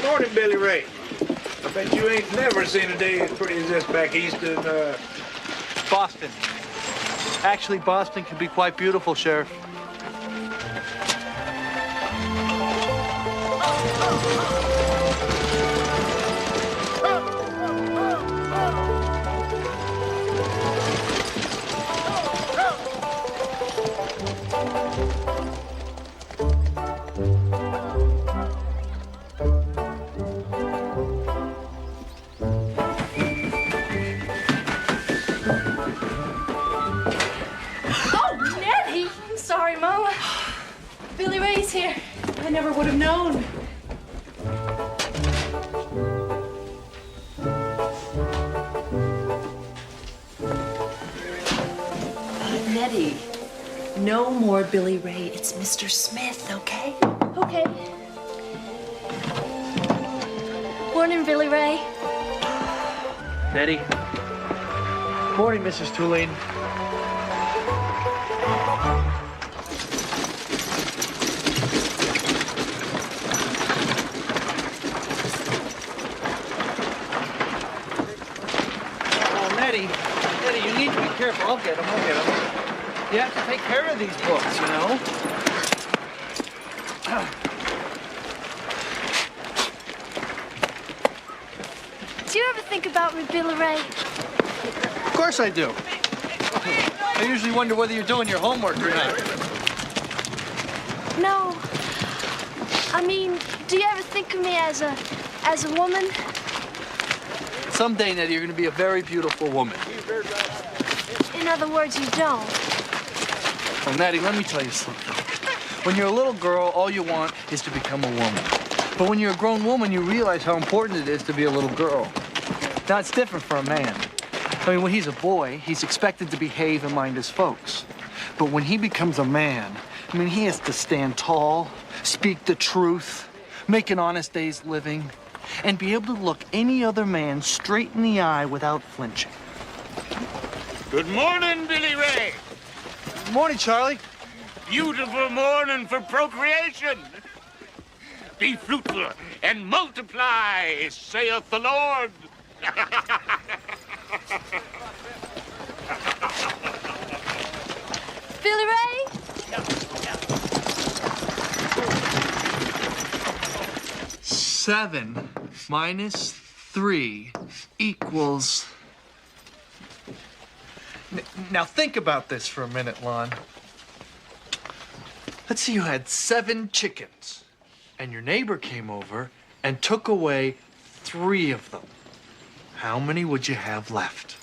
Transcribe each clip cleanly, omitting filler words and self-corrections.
Morning, Billy Ray. I bet you ain't never seen a day as pretty as this back east in, Boston. Actually, Boston can be quite beautiful, Sheriff. Billy Ray's here. I never would have known. Nettie, no more Billy Ray. It's Mr. Smith, okay? Okay. Morning, Billy Ray. Nettie. Morning, Mrs. Tulane. Nettie, you need to be careful. I'll get them. You have to take care of these books, you know? Do you ever think about me, Billy Ray? Of course I do. I usually wonder whether you're doing your homework or not. No. I mean, do you ever think of me as a woman? Someday, Nettie, you're going to be a very beautiful woman. In other words, you don't. Well, Nettie, let me tell you something. When you're a little girl, all you want is to become a woman. But when you're a grown woman, you realize how important it is to be a little girl. Now, it's different for a man. I mean, when he's a boy, he's expected to behave and mind his folks. But when he becomes a man, I mean, he has to stand tall, speak the truth, make an honest day's living, and be able to look any other man straight in the eye without flinching. Good morning, Billy Ray. Good morning, Charlie. Beautiful morning for procreation. Be fruitful and multiply, saith the Lord. Billy Ray? 7 minus 3 equals Now think about this for a minute, Lon. Let's say you had 7 chickens, and your neighbor came over and took away 3 of them. How many would you have left?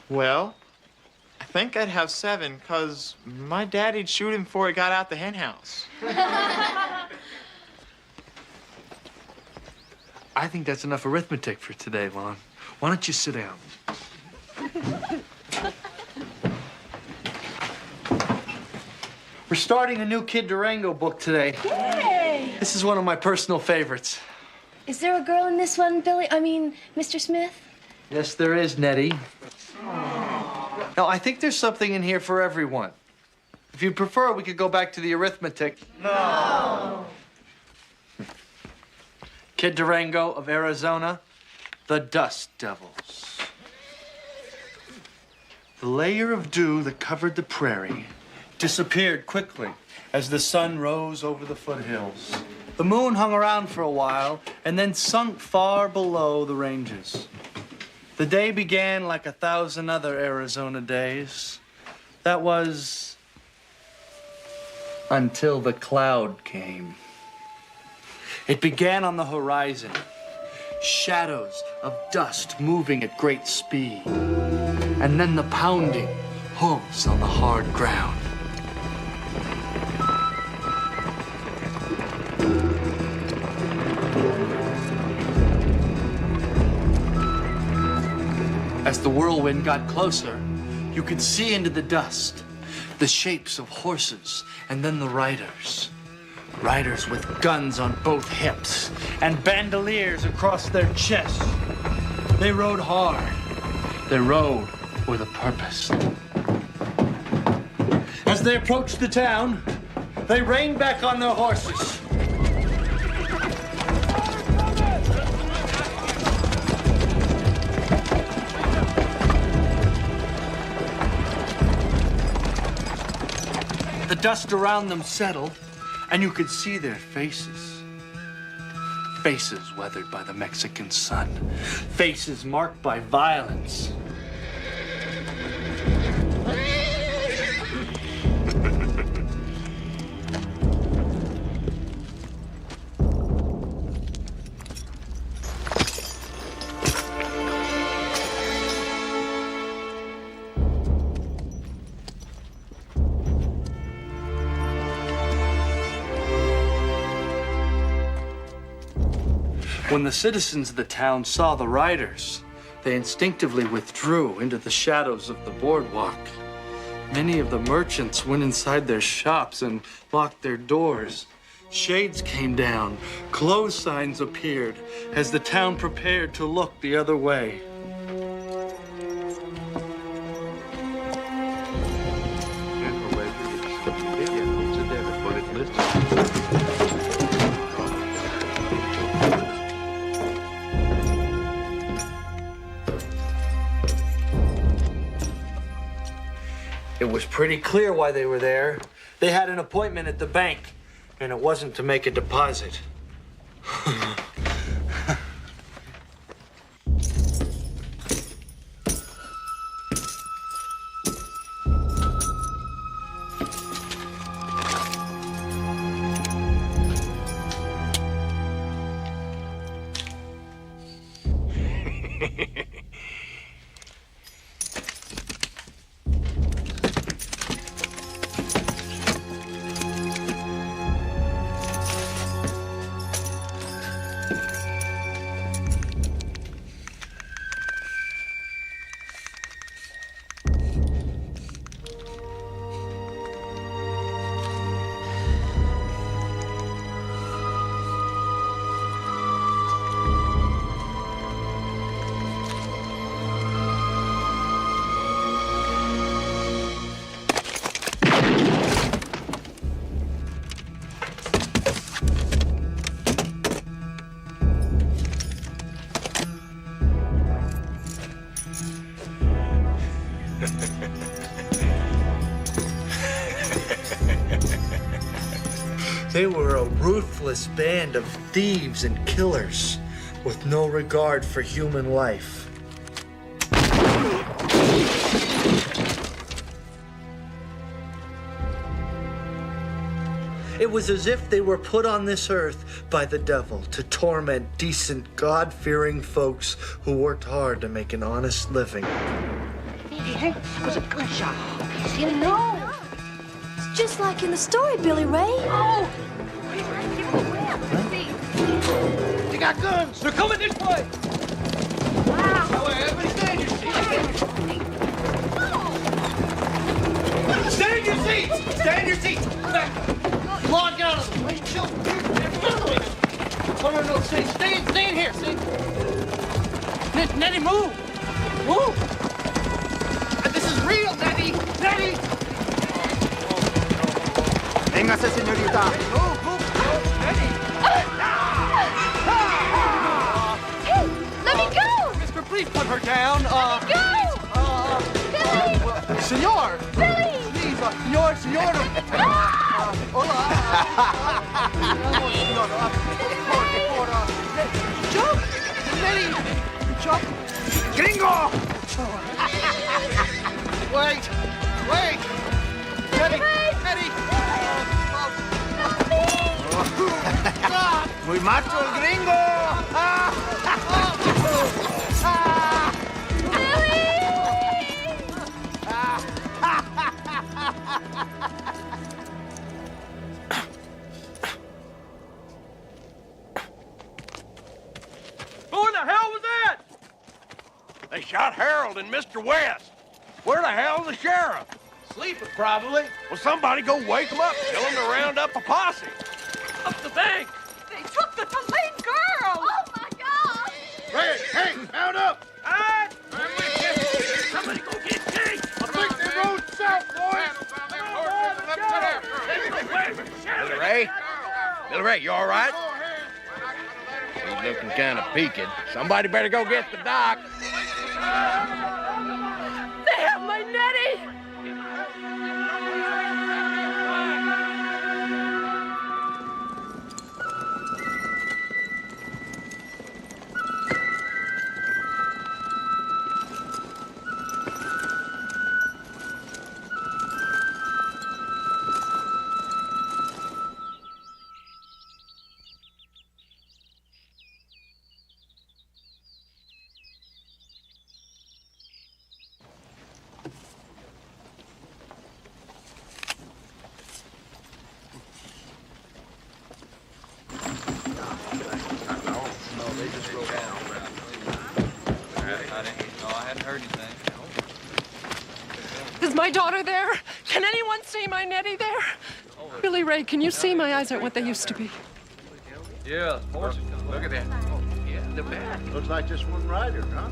Well, I think I'd have 7, because my daddy'd shoot him before he got out the hen house. I think that's enough arithmetic for today, Lon. Why don't you sit down? We're starting a new Kid Durango book today. Yay! This is one of my personal favorites. Is there a girl in this one, Mr. Smith? Yes, there is, Nettie. Now, I think there's something in here for everyone. If you prefer, we could go back to the arithmetic. No. Kid Durango of Arizona, the Dust Devils. The layer of dew that covered the prairie disappeared quickly as the sun rose over the foothills. The moon hung around for a while and then sunk far below the ranges. The day began like 1,000 other Arizona days. That was until the cloud came. It began on the horizon, shadows of dust moving at great speed, and then the pounding hooves on the hard ground. As the whirlwind got closer, you could see into the dust the shapes of horses and then the riders. Riders with guns on both hips and bandoliers across their chests. They rode hard. They rode with a purpose. As they approached the town, they reined back on their horses. The dust around them settled, and you could see their faces. Faces weathered by the Mexican sun. Faces marked by violence. When the citizens of the town saw the riders, they instinctively withdrew into the shadows of the boardwalk. Many of the merchants went inside their shops and locked their doors. Shades came down, close signs appeared as the town prepared to look the other way. It was pretty clear why they were there. They had an appointment at the bank, and it wasn't to make a deposit. They were a ruthless band of thieves and killers with no regard for human life. It was as if they were put on this earth by the devil to torment decent, God-fearing folks who worked hard to make an honest living. Maybe it was a gunshot. You know. It's just like in the story, Billy Ray. Oh! They got guns. They're coming this way. Wow. Everybody stay in your seats. Stay in your seats. Stay in your seats. Come on, get out of the way. Chill. No, stay in here. Stay. Nettie, move. Move. This is real, Nettie. Nettie. Véngase, señorita. Move. Nettie. Hey, let me go! Mister, please put her down. Let me go! Billy! Senor. Billy! Please, senor. Hola. Jump! Nettie! Jump! Gringo! Wait! Nettie! Muy macho el gringo! Who in the hell was that? They shot Harold and Mr. West. Where the hell's the sheriff? Sleeping, probably. Well, somebody go wake him up. Tell him to round up a posse. Up the bank. They took the Tulane girl! Oh, my God! Hey, mount up. All right. Somebody go get Jake. I think they rode south, boys. Billy Ray, you all right? He's looking kind of peaked. Somebody better go get the doc. They have my Nettie! Is my daughter there? Can anyone see my Nettie there? Billy Ray, can you see my eyes aren't what they used to be? Yeah, horses. Look at that. Looks like just one rider, huh?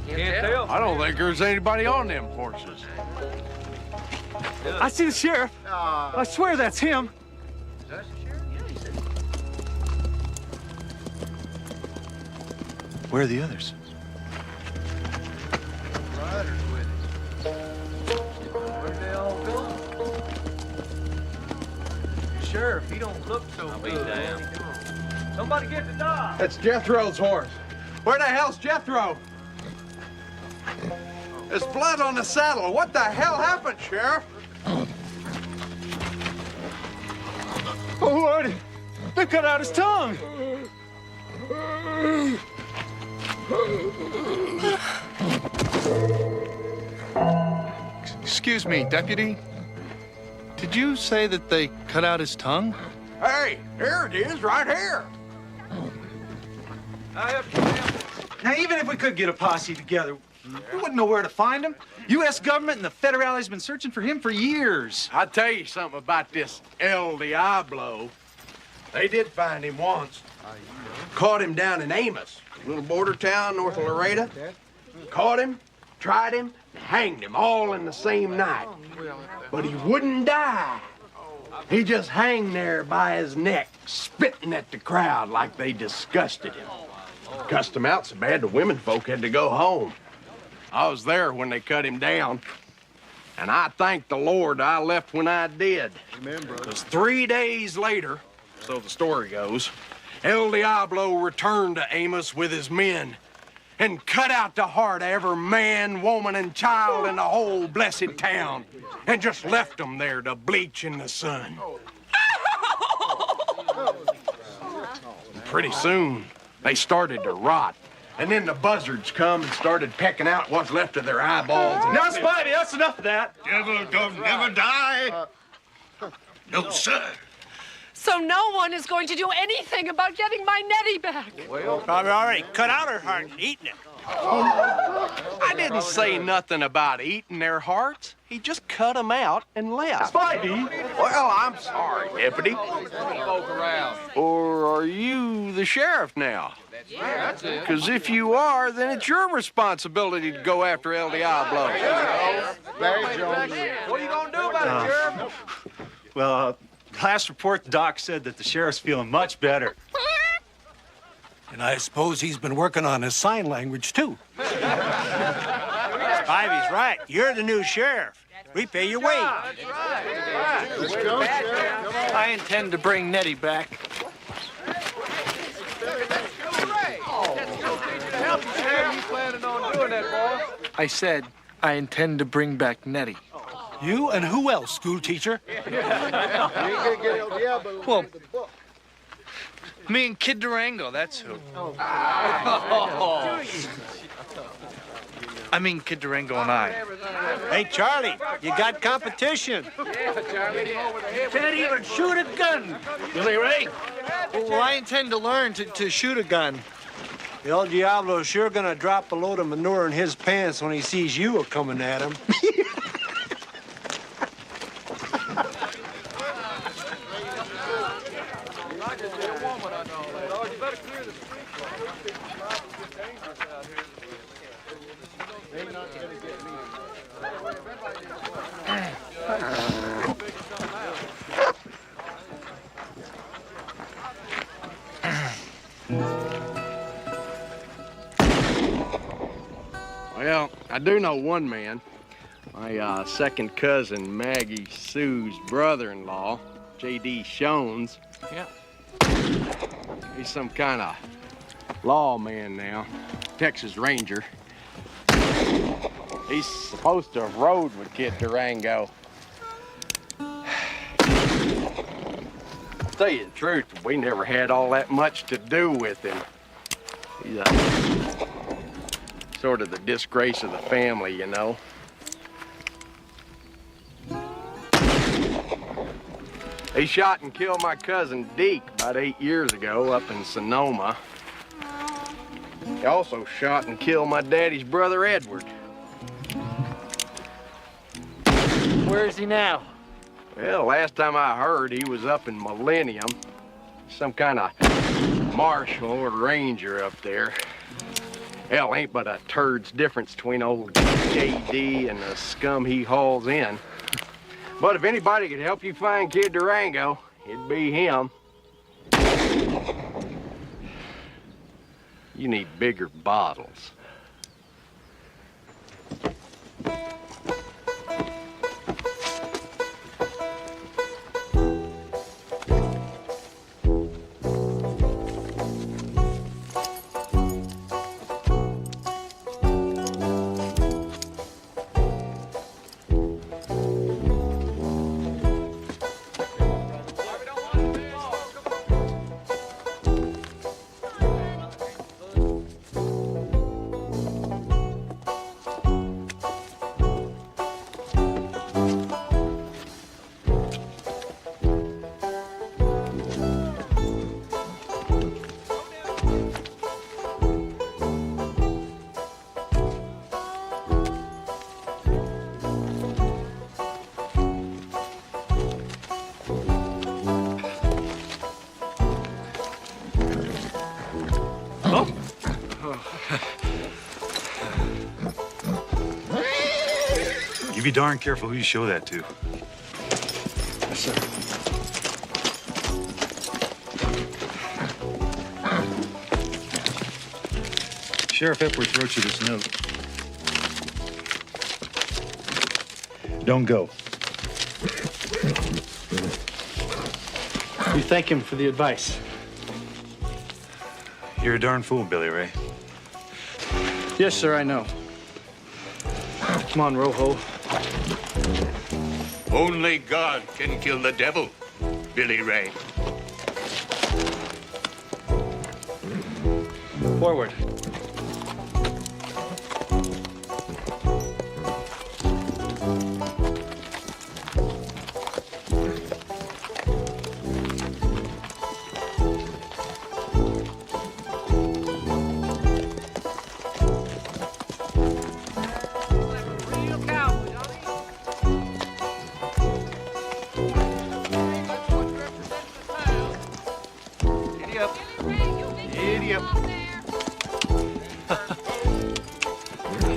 Can't tell. I don't think there's anybody on them horses. I see the sheriff. I swear that's him. Where are the others? Sheriff, he don't look so good. Somebody get the dog. That's Jethro's horse. Where the hell's Jethro? There's blood on the saddle. What the hell happened, Sheriff? Oh, Lordy. They cut out his tongue. Excuse me, deputy. Did you say that they cut out his tongue? Hey, here it is, right here. Now, even if we could get a posse together, we wouldn't know where to find him. U.S. government and the federales been searching for him for years. I'll tell you something about this El Diablo. They did find him once. Caught him down in Amos, a little border town north of Laredo. Caught him, tried him, and hanged him all in the same night. But he wouldn't die. He just hung there by his neck, spitting at the crowd like they disgusted him. Cussed him out so bad the women folk had to go home. I was there when they cut him down. And I thank the Lord I left when I did. Amen, brother. Because 3 days later, so the story goes, El Diablo returned to Amos with his men. and cut out the heart of every man, woman, and child in the whole blessed town and just left them there to bleach in the sun. Pretty soon, they started to rot. And then the buzzards come and started pecking out what's left of their eyeballs. Now, Spivey, that's enough of that. Devil don't never die. No, sir. So no one is going to do anything about getting my Nettie back. Well, probably already cut out her heart and eaten it. I didn't say nothing about eating their hearts. He just cut them out and left. Spivey! Well, I'm sorry, Deputy. Or are you the sheriff now? Yeah, that's it. Because if you are, then it's your responsibility to go after LDI blows. What are you going to do about it, Sheriff? Well, last report, the doc said that the sheriff's feeling much better. And I suppose he's been working on his sign language, too. Spivey's right. You're the new sheriff. We pay your wage. Let's go, Sheriff. Come on. I intend to bring Nettie back. I said I intend to bring back Nettie. You and who else, school teacher? Well, me and Kid Durango, that's who. I mean, Kid Durango and I. Hey, Charlie, you got competition. Can't even shoot a gun, Billy Ray. Well, I intend to learn to shoot a gun. El Diablo's sure gonna drop a load of manure in his pants when he sees you coming at him. Well, I do know one man. My second cousin, Maggie Sue's brother-in-law, J.D. Shones. Yeah. He's some kind of lawman now, Texas Ranger. He's supposed to have rode with Kid Durango. Tell you the truth, we never had all that much to do with him. He's sort of the disgrace of the family, you know. He shot and killed my cousin Deke about 8 years ago up in Sonoma. He also shot and killed my daddy's brother Edward. Where is he now? Well, last time I heard, he was up in Millennium. Some kind of marshal or ranger up there. Hell, ain't but a turd's difference between old J.D. and the scum he hauls in. But if anybody could help you find Kid Durango, it'd be him. You need bigger bottles. You be darn careful who you show that to. Yes, sir. Sheriff Epworth wrote you this note. Don't go. You thank him for the advice. You're a darn fool, Billy Ray. Yes, sir, I know. Come on, Rojo. Only God can kill the devil, Billy Ray. Forward.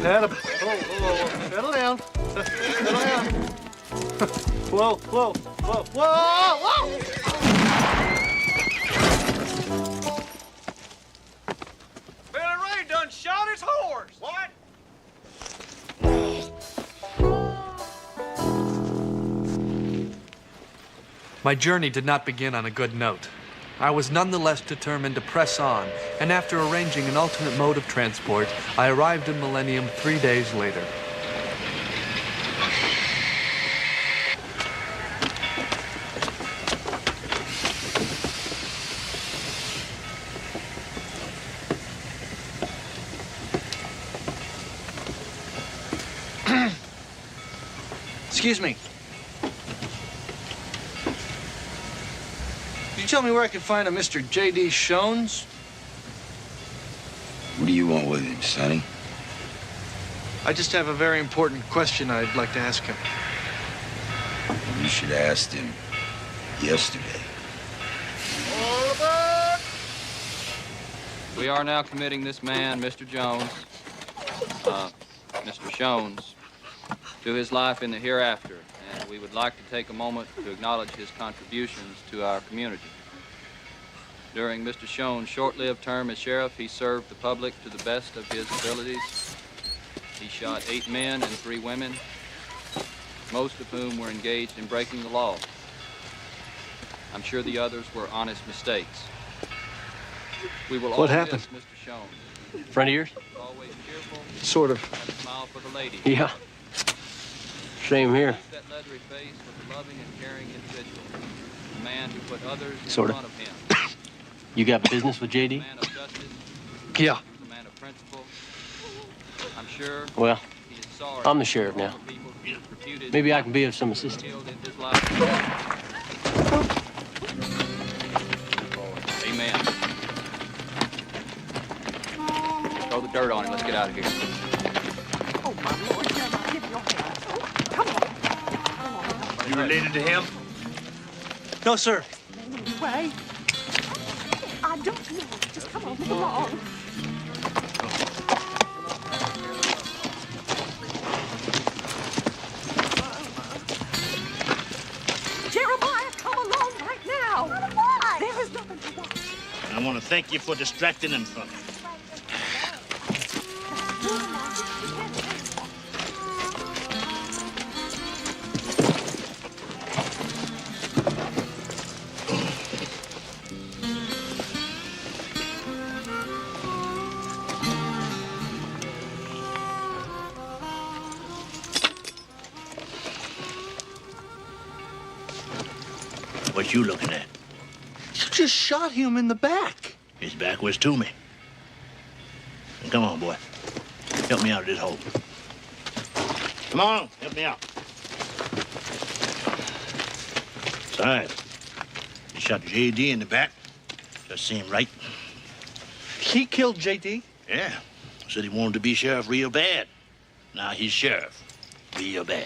Settle down. Settle down. Whoa, whoa, whoa, whoa, whoa! Billy Ray done shot his horse. What? My journey did not begin on a good note. I was nonetheless determined to press on, and after arranging an alternate mode of transport, I arrived in Millennium 3 days later. Excuse me. Could you tell me where I can find a Mr. J.D. Shones? What do you want with him, Sonny? I just have a very important question I'd like to ask him. You should have asked him yesterday. We are now committing this man, Mr. Jones, Mr. Shones, to his life in the hereafter, and we would like to take a moment to acknowledge his contributions to our community. During Mr. Shones' short-lived term as sheriff, he served the public to the best of his abilities. He shot 8 men and 3 women, most of whom were engaged in breaking the law. I'm sure the others were honest mistakes. We will What all happened? miss Mr. Shones. Friend of yours? Always cheerful, Sort of. had a smile for the ladies. Yeah. Same here. That leathery face was a loving and caring individual, a man who put others in Sorta. front of him. You got business with JD? A man of justice, Yeah. a man of principle. I'm sure Well, he is sorry I'm the sheriff now. for the people who reputed Maybe I can be of some assistance. killed in his life. Amen. Throw the dirt on him. Let's get out of here. Oh, my Lord, give me your hand. Come on. You related to him? No, sir. Way. I don't know. Just come on, move along. Jeremiah, come along right now. What? There is nothing to watch. I want to thank you for distracting him from me. What you looking at? You just shot him in the back. His back was to me. Come on, boy. Help me out of this hole. Come on, help me out. It's all right. He shot J.D. in the back. Just seemed right. He killed J.D.? Yeah. Said he wanted to be sheriff real bad. Now he's sheriff. Real bad.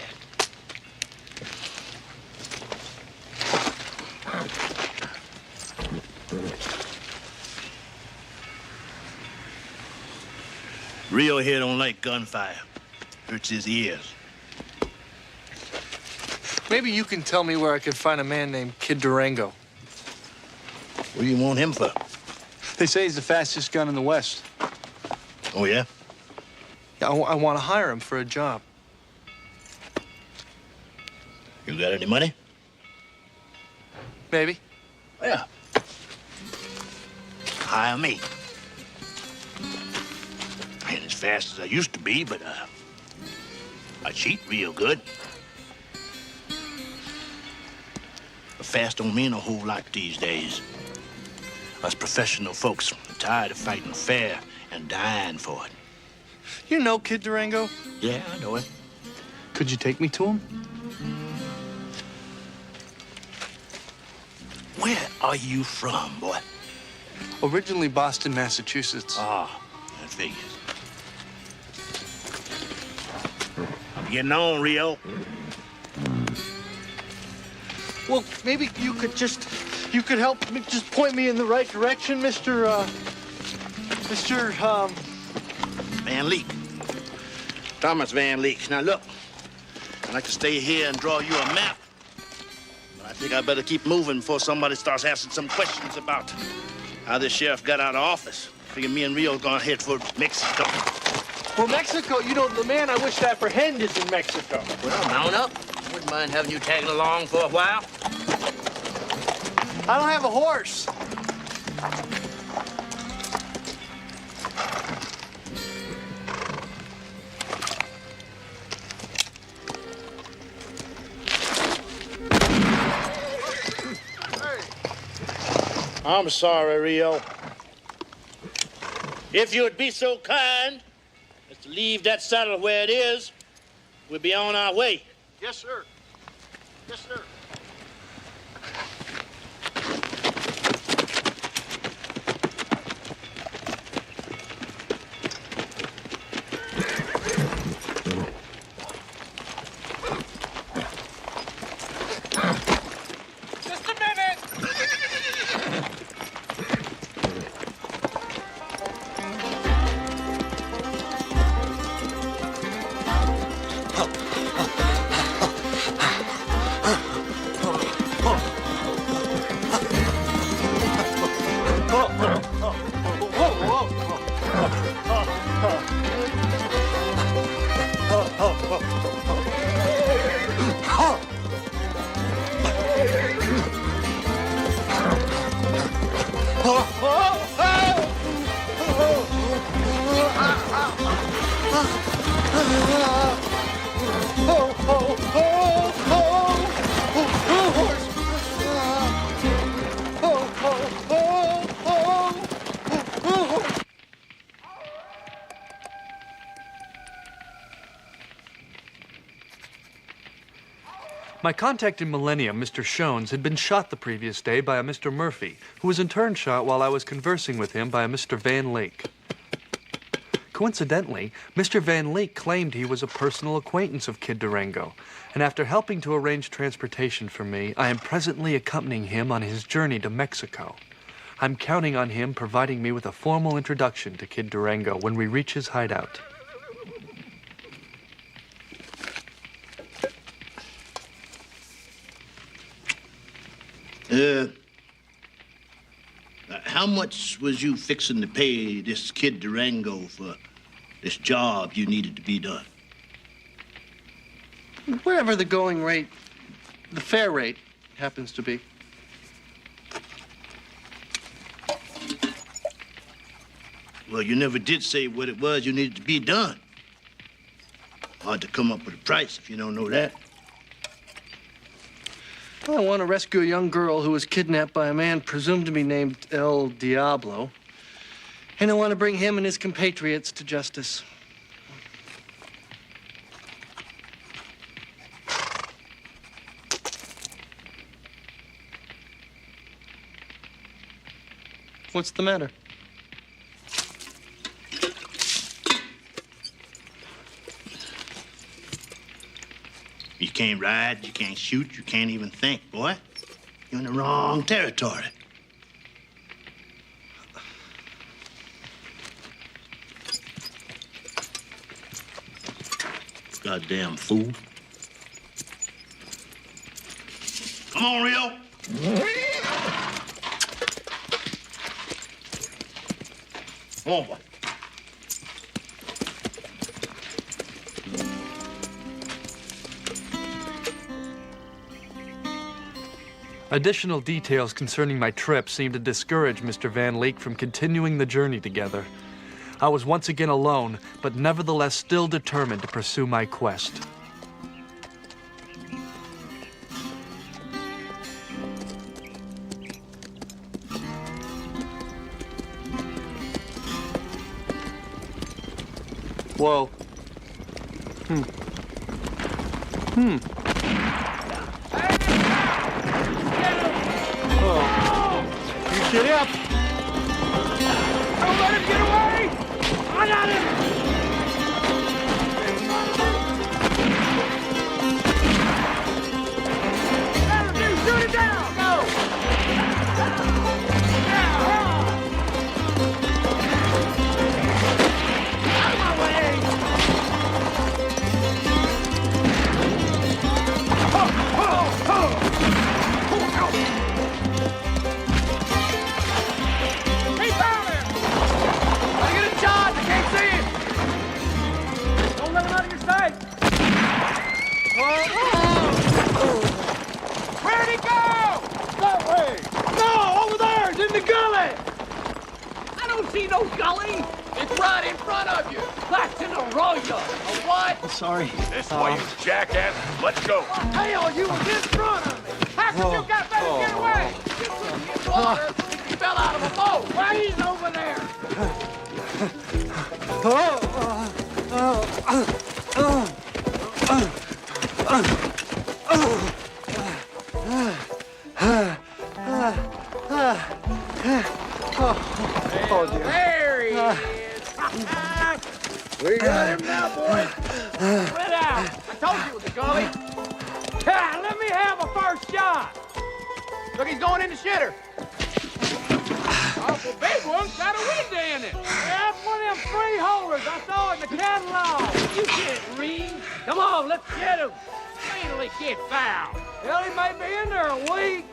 Rio here don't like gunfire. Hurts his ears. Maybe you can tell me where I can find a man named Kid Durango. What do you want him for? They say he's the fastest gun in the West. Oh, yeah? Yeah, I want to hire him for a job. You got any money? Maybe. Yeah. Hire me. And as fast as I used to be, but I cheat real good. But fast don't mean a whole lot these days. Us professional folks are tired of fighting fair and dying for it. You know Kid Durango? Yeah, I know it. Could you take me to him? Where are you from, boy? Originally Boston, Massachusetts. Ah, that figures. I'm getting on, Rio. Well, maybe you could help me, just point me in the right direction, Mr. Van Leek. Thomas Van Leek. Now, look, I'd like to stay here and draw you a map. But I think I better keep moving before somebody starts asking some questions about how this sheriff got out of office. Figure me and Rio gonna head for Mexico. Well, Mexico, you know, the man I wish to apprehend is in Mexico. Well, mount up. Wouldn't mind having you tagging along for a while. I don't have a horse. I'm sorry, Rio. If you would be so kind as to leave that saddle where it is, we'll be on our way. Yes, sir. Yes, sir. Just a minute! My contact in Millennium, Mr. Shones, had been shot the previous day by a Mr. Murphy, who was in turn shot while I was conversing with him by a Mr. Van Lake. Coincidentally, Mr. Van Lake claimed he was a personal acquaintance of Kid Durango, and after helping to arrange transportation for me, I am presently accompanying him on his journey to Mexico. I'm counting on him providing me with a formal introduction to Kid Durango when we reach his hideout. How much was you fixing to pay this Kid Durango for this job you needed to be done? Wherever the going rate, the fair rate, happens to be. Well, you never did say what it was you needed to be done. Hard to come up with a price if you don't know that. I want to rescue a young girl who was kidnapped by a man presumed to be named El Diablo. And I want to bring him and his compatriots to justice. What's the matter? You can't ride, you can't shoot, you can't even think, boy. You're in the wrong territory. Goddamn fool. Come on, Rio. Come on, boy. Additional details concerning my trip seemed to discourage Mr. Van Leek from continuing the journey together. I was once again alone, but nevertheless still determined to pursue my quest. Whoa. You get up! Don't let him get away! I got him! That'll do! Shoot him down! Go! Out of my way! Ho! Ho! Ho! He's down there! Gotta get a shot! I can't see him! Don't let him out of your sight! Where'd he go? That way! No! Over there! It's in the gully! I don't see no gully! It's right in front of you! That's an arroyo! A what? Sorry. This way, you jackass. Let's go. Hell, you was in front of me! How could you got better get away? You couldn't hit water if you fell out of a boat! Why he's over there? There he is! We got him now, boys! Spread out! I told you it was a gully! Let me have a first shot! Look, he's going in the shitter! Awful big one, got a window in it! That's one of them freeholders I saw in the catalog! You can't read! Come on, let's get him! Wait till he gets found! Hell, he may be in there a week!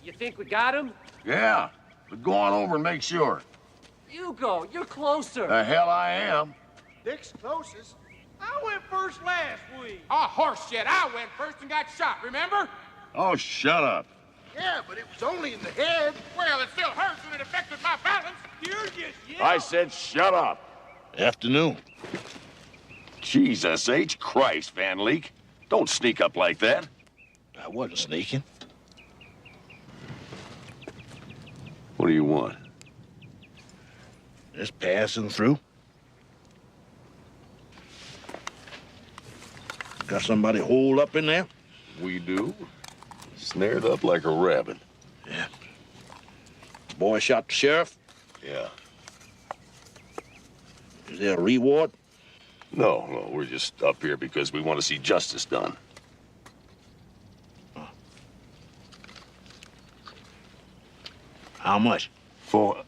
You think we got him? Yeah, but go on over and make sure. You go. You're closer. The hell I am. Dick's closest. I went first last week. Oh, horse shit. I went first and got shot, remember? Oh, shut up. Yeah, but it was only in the head. Well, it still hurts and it affected my balance. You're just yelling. I said shut up. Afternoon. Jesus H. Christ, Van Leek. Don't sneak up like that. I wasn't sneaking. What do you want? Just passing through. Got somebody holed up in there? We do. Snared up like a rabbit. Yeah. Boy shot the sheriff? Yeah. Is there a reward? No, we're just up here because we want to see justice done. How much? For,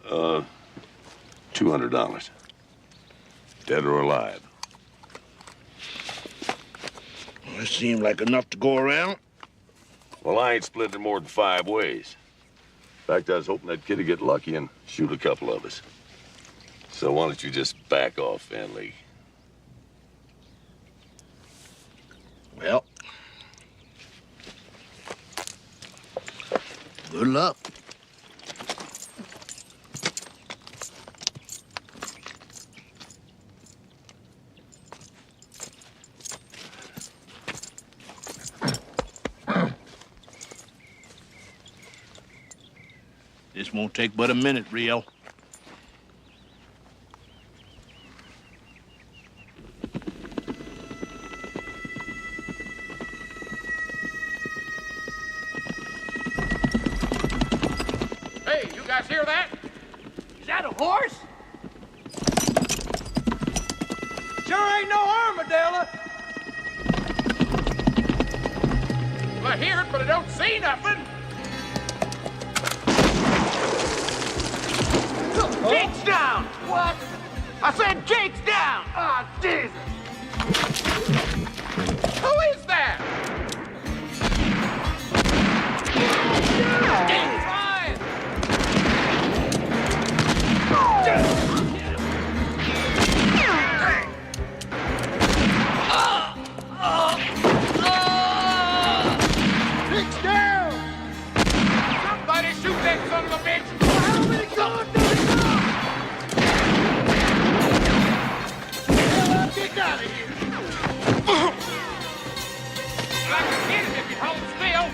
$200. Dead or alive. Well, it seemed like enough to go around. Well, I ain't split it more than 5 ways. In fact, I was hoping that kid'd get lucky and shoot a couple of us. So why don't you just back off, Van Leek? Well, good luck. This won't take but a minute, Rio. Hey, you guys hear that? Is that a horse? Sure ain't no armadillo. Well, I hear it, but I don't see nothing. Gates down! What? I said gates down! Ah, Jesus! Who is that? Gates fine! Gates down! Somebody shoot that son of a bitch! How many guns do we got? Get out of here! I can get him if he holds still.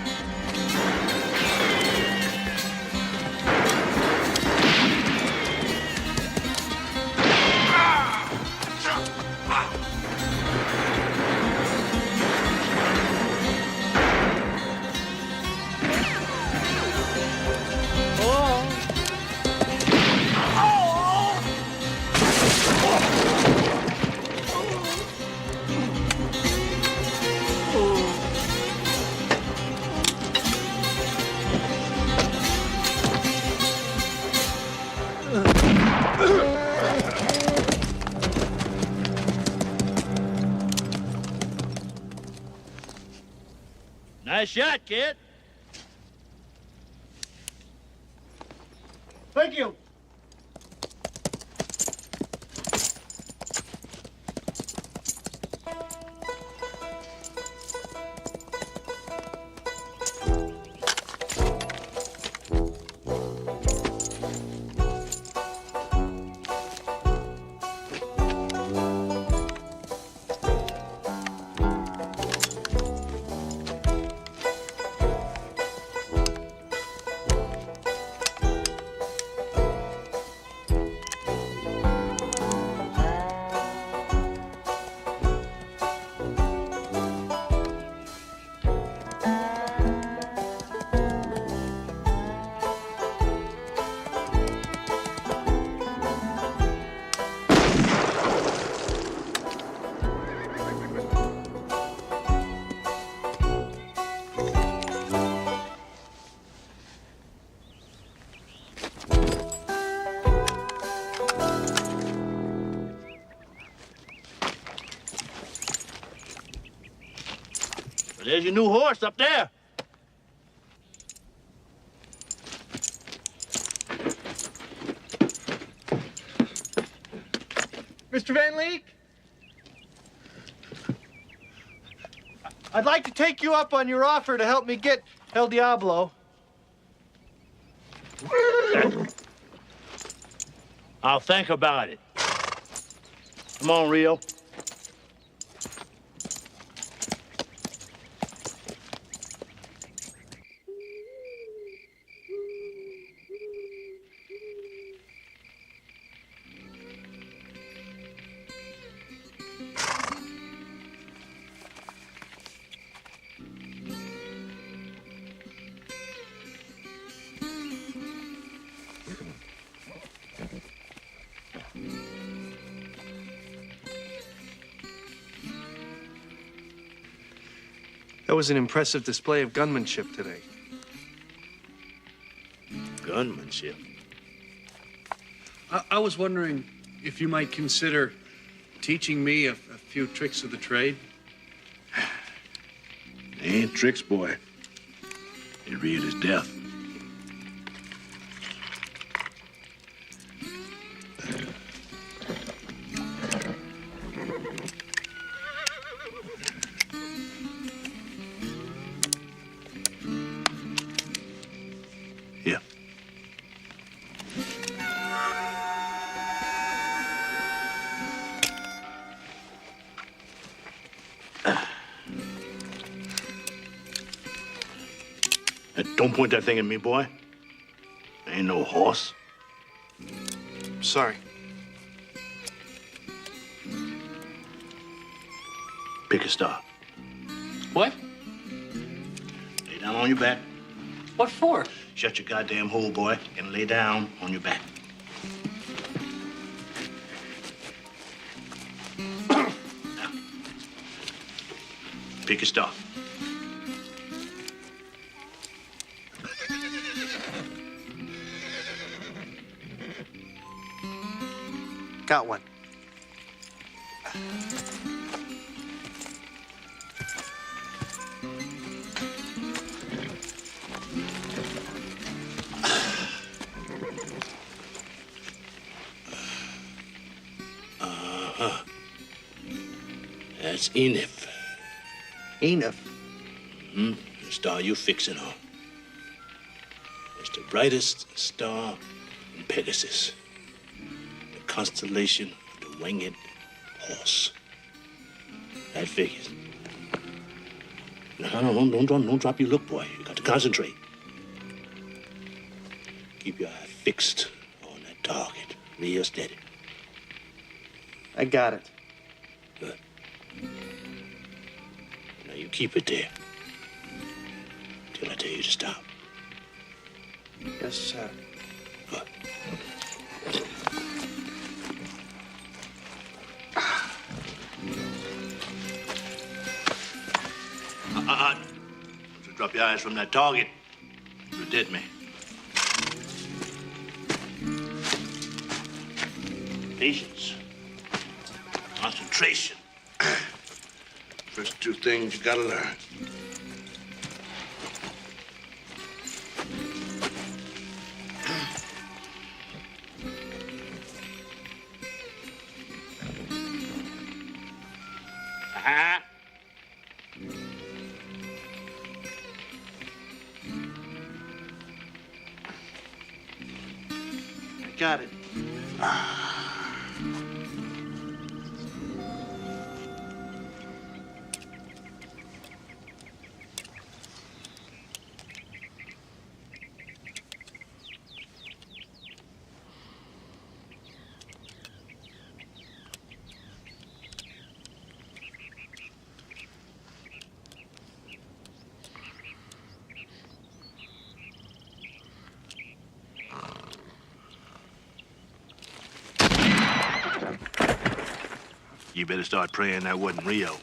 Nice shot, kid. Thank you. There's your new horse up there. Mr. Van Leek? I'd like to take you up on your offer to help me get El Diablo. I'll think about it. Come on, Rio. That was an impressive display of gunmanship today. Gunmanship? I was wondering if you might consider teaching me a few tricks of the trade. They ain't tricks, boy. It real as death. Here. Don't point that thing at me, boy. I ain't no horse. Sorry. Pick a star. What? Lay down on your back. What for? Shut your goddamn hole, boy, and lay down on your back. Pick a star. Got one. That's Enif. Enif? Hmm? The star you're fixing on. It's the brightest star in Pegasus. The constellation of the winged horse. That figures. No, don't drop your look, boy. You got to concentrate. Keep your eye fixed on that target. Real steady. I got it. Good. Now you keep it there. Till I tell you to stop. Yes, sir. Good. Don't you drop your eyes from that target. You're a dead man. Patience. Concentration. First two things you gotta learn. Uh-huh. I got it. You better start praying that wasn't Rio.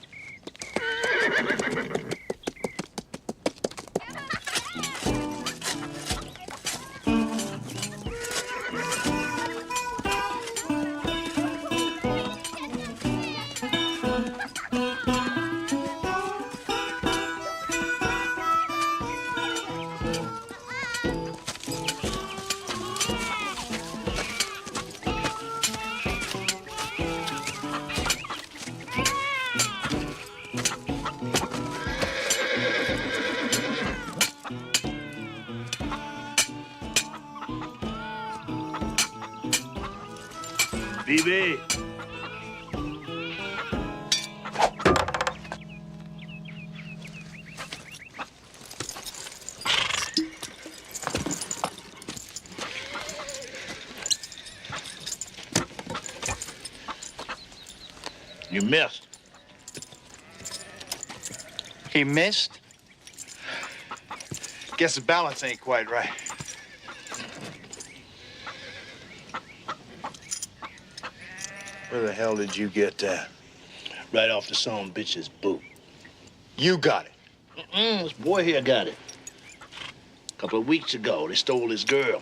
BB. You missed. He missed? Guess the balance ain't quite right. Where the hell did you get that? Right off the son bitch's boot. You got it. This boy here got it. A couple of weeks ago, they stole his girl.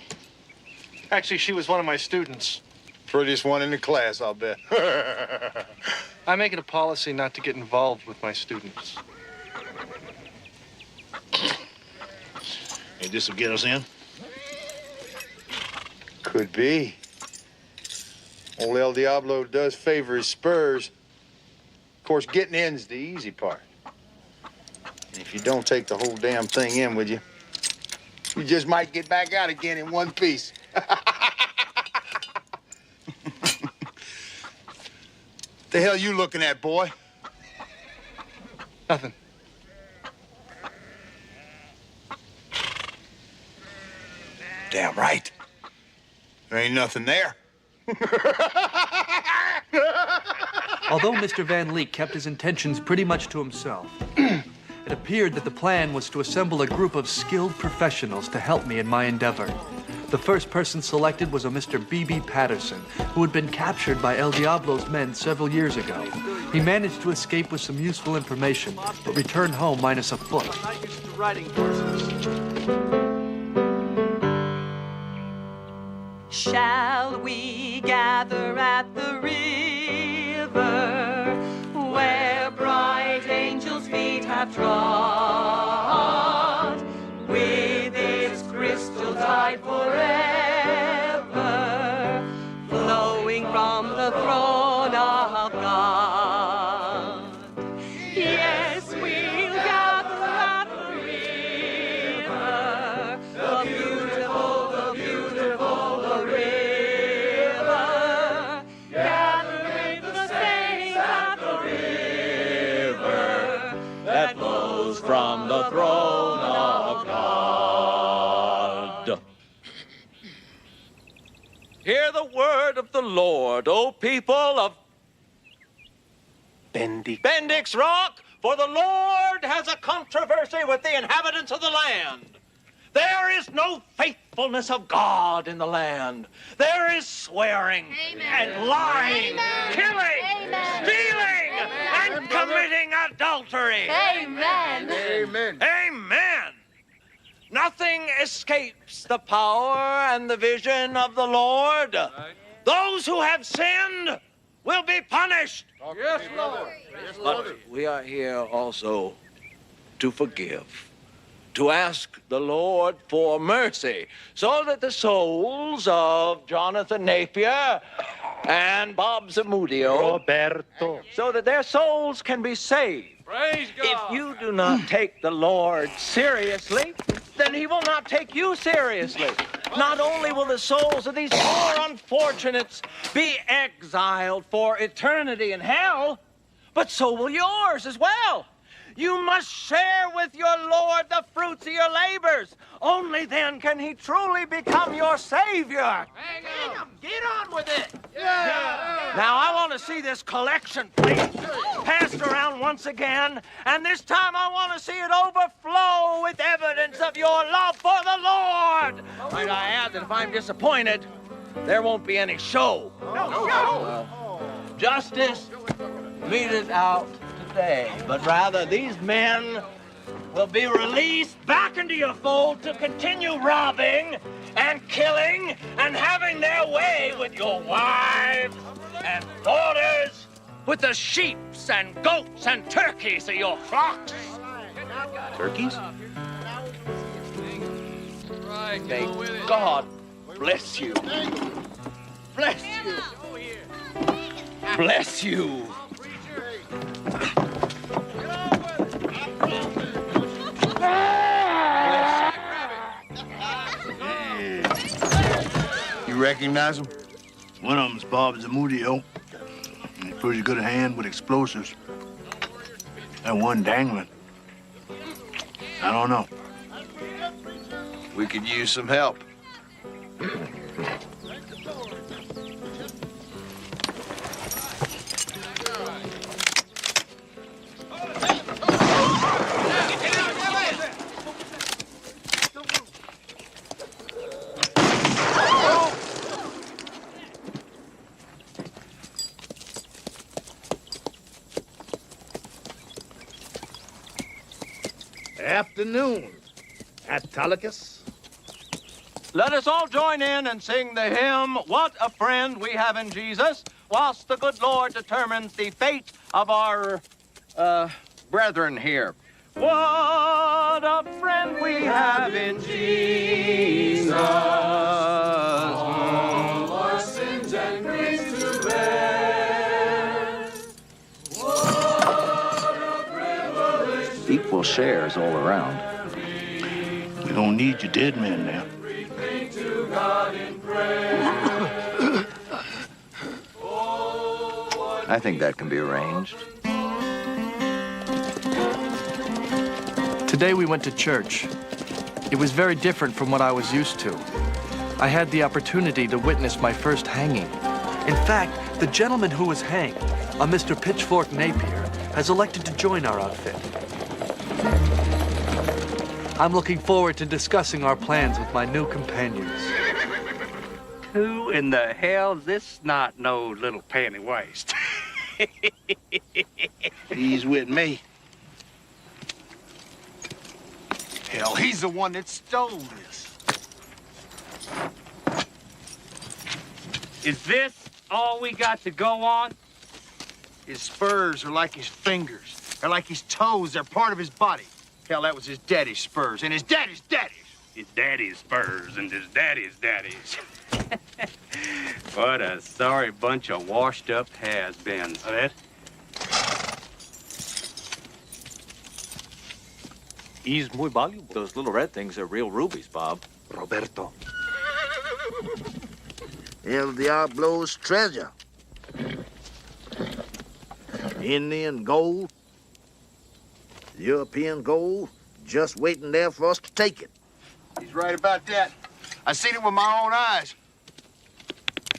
Actually, she was one of my students. Prettiest one in the class, I'll bet. I make it a policy not to get involved with my students. Hey, this will get us in? Could be. Old El Diablo does favor his spurs. Of course, getting in's the easy part. And if you don't take the whole damn thing in with you, you just might get back out again in one piece. The hell you looking at, boy? Nothing. Damn right. There ain't nothing there. Although Mr. Van Leek kept his intentions pretty much to himself, it appeared that the plan was to assemble a group of skilled professionals to help me in my endeavor. The first person selected was a Mr. B.B. Patterson, who had been captured by El Diablo's men several years ago. He managed to escape with some useful information, but returned home minus a foot. I'm not used to riding horses. Shall we gather at the river where bright angels' feet have trod, with its crystal tide forever flowing from the throne of God? Yes, we'll gather at the river, the beautiful river, gather with the saints at the river that flows from the throne of God. Hear the word of the Lord, O people of Bendix Rock, for the Lord has a controversy with the inhabitants of the land. There is no faithfulness of God in the land. There is swearing and lying, killing, stealing, and committing adultery. Amen. Amen. Amen. Nothing escapes the power and the vision of the Lord. Those who have sinned will be punished. Yes, Lord. But we are here also to forgive, to ask the Lord for mercy, so that the souls of Jonathan Napier and Bob Zamudio, Roberto, so that their souls can be saved. Praise God. If you do not take the Lord seriously, then he will not take you seriously. Not only will the souls of these poor unfortunates be exiled for eternity in hell, but so will yours as well. You must share with your Lord the fruits of your labors. Only then can he truly become your Savior. Hang on. Get on with it. Yeah. Now, I want to see this collection plate passed around once again, and this time I want to see it overflow with evidence of your love for the Lord. Might I add that if I'm disappointed, there won't be any show. No show. Justice meted out today, but rather these men will be released back into your fold to continue robbing and killing and having their way with your wives and daughters, with the sheeps and goats and turkeys of your flocks. Turkeys? May God bless you. Bless you. Bless you. You recognize him? One of them's Bob Zamudio. He's pretty good at hand with explosives. That one dangling. I don't know. We could use some help. Afternoon, Autolycus. Let us all join in and sing the hymn, What a Friend We Have in Jesus, whilst the good Lord determines the fate of our, brethren here. What a friend we have in Jesus. All our sins and griefs to bear. What a privilege. Equal shares all around. We don't need your dead men now. To God in prayer. I think that can be arranged. Today we went to church. It was very different from what I was used to. I had the opportunity to witness my first hanging. In fact, the gentleman who was hanged, a Mr. Pitchfork Napier, has elected to join our outfit. I'm looking forward to discussing our plans with my new companions. Who in the hell's this snot-nosed little panty waist? He's with me. Hell, he's the one that stole this. Is this all we got to go on? His spurs are like his fingers. They're like his toes. They're part of his body. Hell, that was his daddy's spurs, and his daddy's daddy's. His daddy's spurs and his daddy's daddies. What a sorry bunch of washed-up has-beens, that? He's muy valuable. Those little red things are real rubies, Bob. Roberto. El Diablo's treasure. Indian gold. European gold. Just waiting there for us to take it. He's right about that. I seen it with my own eyes.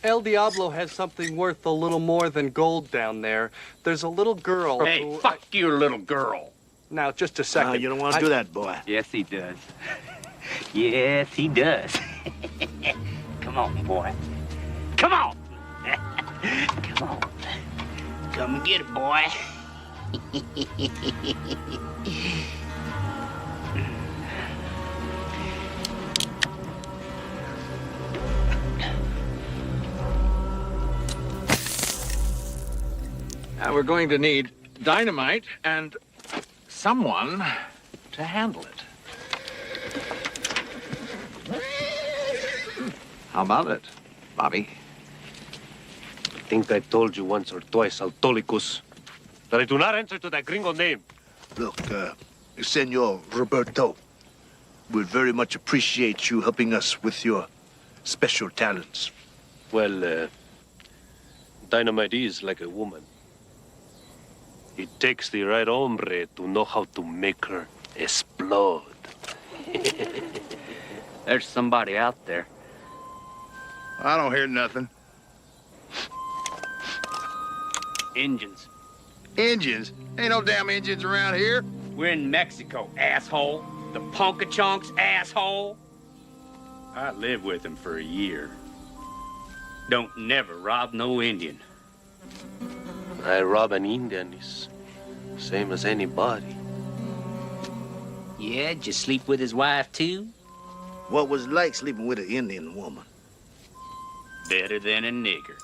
El Diablo has something worth a little more than gold down there. There's a little girl Hey, who... fuck you, little girl. Now, just a second. No, you don't want to do that, boy. Yes, he does. Yes, he does. Come on, boy. Come on. Come on. Come get it, boy. Now we're going to need dynamite and someone to handle it. How about it, Bobby? I think I told you once or twice, Autolicus, that I do not answer to that gringo name. Look, Senor Roberto, we'd very much appreciate you helping us with your special talents. Well, dynamite is like a woman. It takes the right hombre to know how to make her explode. There's somebody out there. I don't hear nothing. Injuns. Indians? Ain't no damn Indians around here. We're in Mexico, asshole. The Punkachonks, asshole. I lived with them for a year. Don't never rob no Indian. I rob an Indian is same as anybody. Yeah, did you sleep with his wife, too? What was it like sleeping with an Indian woman? Better than a nigger.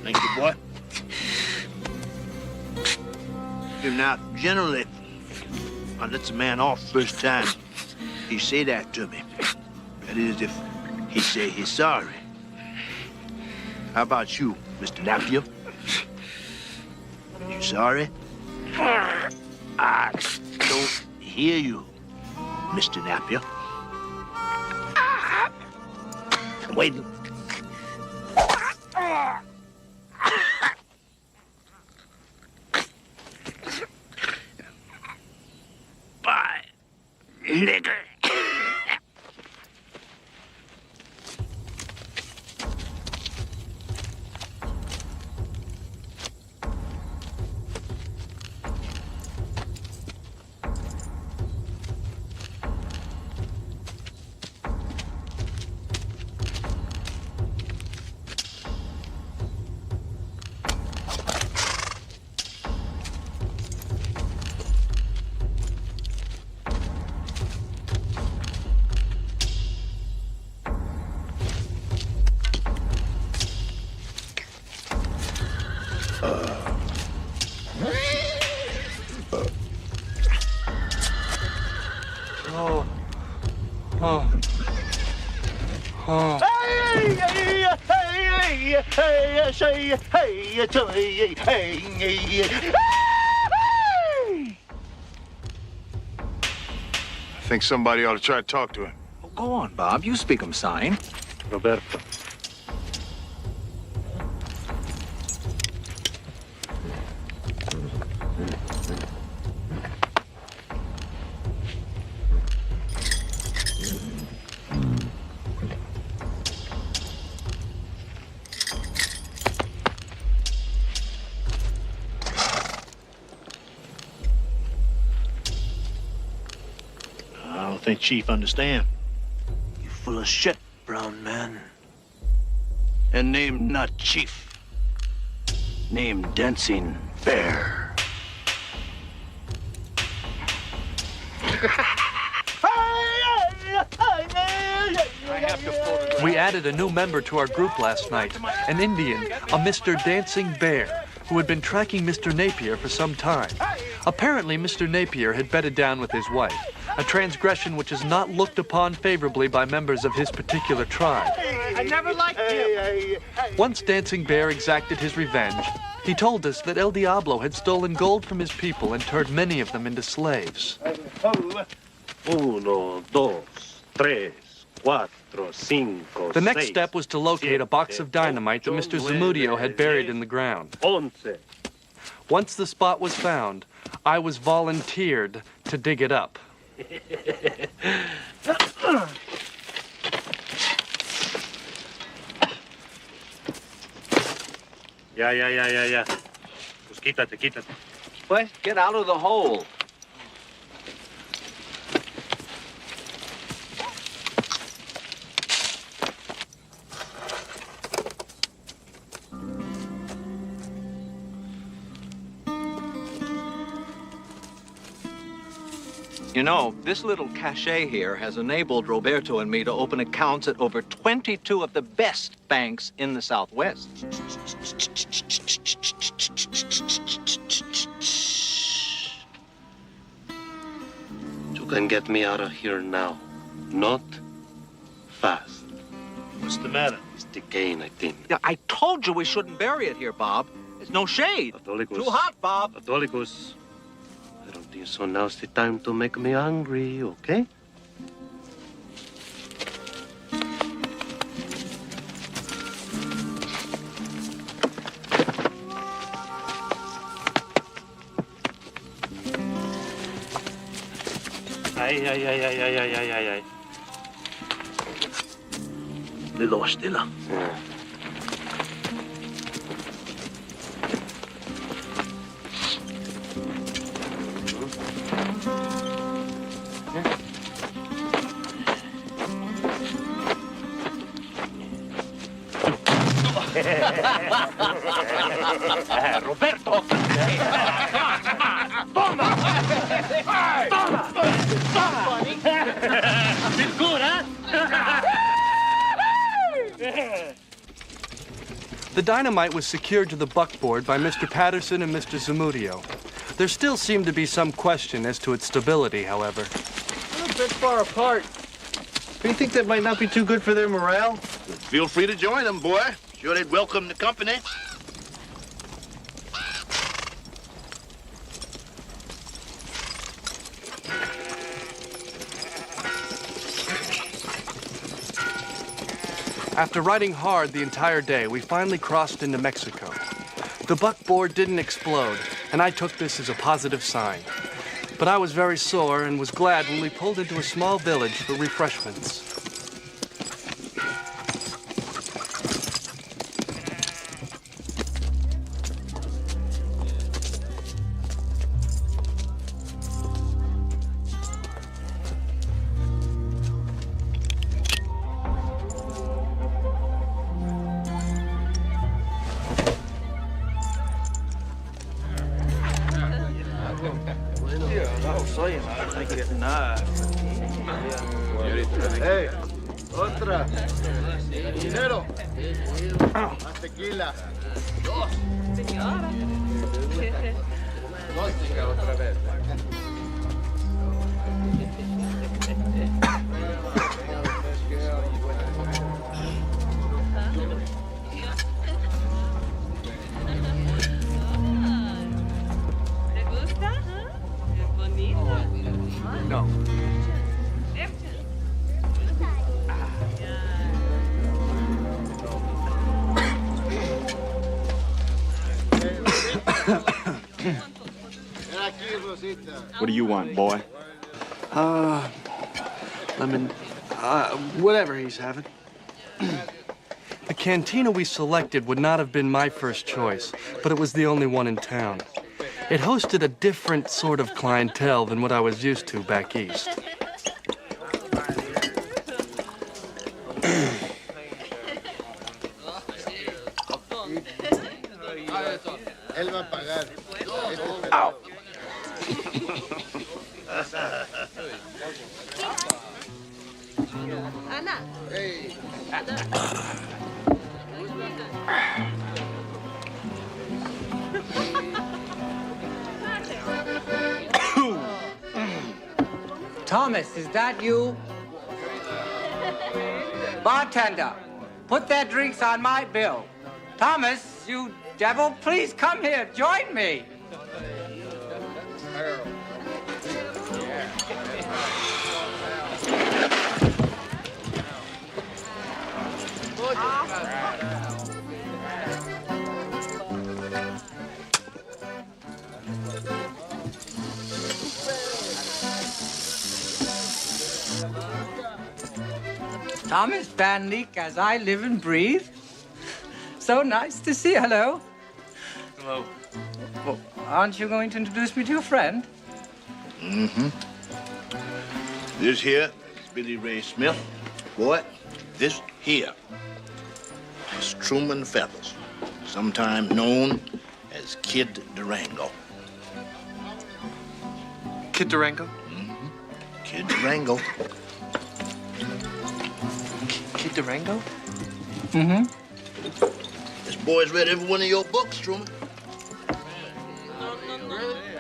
Thank you, boy. Now, generally, I let a man off first time. He say that to me. That is, if he say he's sorry. How about you, Mr. Napier? You sorry? I don't hear you, Mr. Napier. Wait. Bye, nigger. I think somebody ought to try to talk to him. Go on, Bob. You speak 'em sign. Roberto. think Chief understand. You full of shit, brown man. And name not Chief. Name Dancing Bear. We added a new member to our group last night, an Indian, a Mr. Dancing Bear, who had been tracking Mr. Napier for some time. Apparently, Mr. Napier had bedded down with his wife, a transgression which is not looked upon favorably by members of his particular tribe. I never liked him. Once Dancing Bear exacted his revenge, he told us that El Diablo had stolen gold from his people and turned many of them into slaves. 1, 2, 3, 4, 5, The next 6, step was to locate a box of dynamite that Mr. Zamudio had buried in the ground. 11. Once the spot was found, I was volunteered to dig it up. Ya. Pues quítate. What? Get out of the hole. You know, this little cachet here has enabled Roberto and me to open accounts at over 22 of the best banks in the Southwest. You can get me out of here now. Not fast. What's the matter? It's decaying, I think. Yeah, I told you we shouldn't bury it here, Bob. There's no shade. Catholicos. Too hot, Bob. Catholicos. I don't think so. Now's the time to make me angry, okay? Ay. Little stilla. Roberto! Toma! Feel good, huh? The dynamite was secured to the buckboard by Mr. Patterson and Mr. Zamudio. There still seemed to be some question as to its stability, however. We're a bit far apart. Do you think that might not be too good for their morale? Feel free to join them, boy. Sure they'd welcome the company. After riding hard the entire day, we finally crossed into Mexico. The buckboard didn't explode, and I took this as a positive sign. But I was very sore and was glad when we pulled into a small village for refreshments. Hey, otra. Dinero. Más tequila. Dos. Vodka otra vez. ¿Te gusta? Es bonita. No. What do you want, boy? Lemon, whatever he's having. The cantina we selected would not have been my first choice, but it was the only one in town. It hosted a different sort of clientele than what I was used to back east. Él va a pagar. Ana. Thomas, is that you? Bartender, put their drinks on my bill. Thomas, you devil, please come here, join me. Thomas Van Leek, as I live and breathe. So nice to see you. Hello. Hello. Well, aren't you going to introduce me to your friend? Mm-hmm. This here is Billy Ray Smith. Boy, this here is Truman Feathers, sometimes known as Kid Durango. Kid Durango? Mm-hmm. Kid Durango. Kid Durango? Mm-hmm. This boy's read every one of your books, Truman.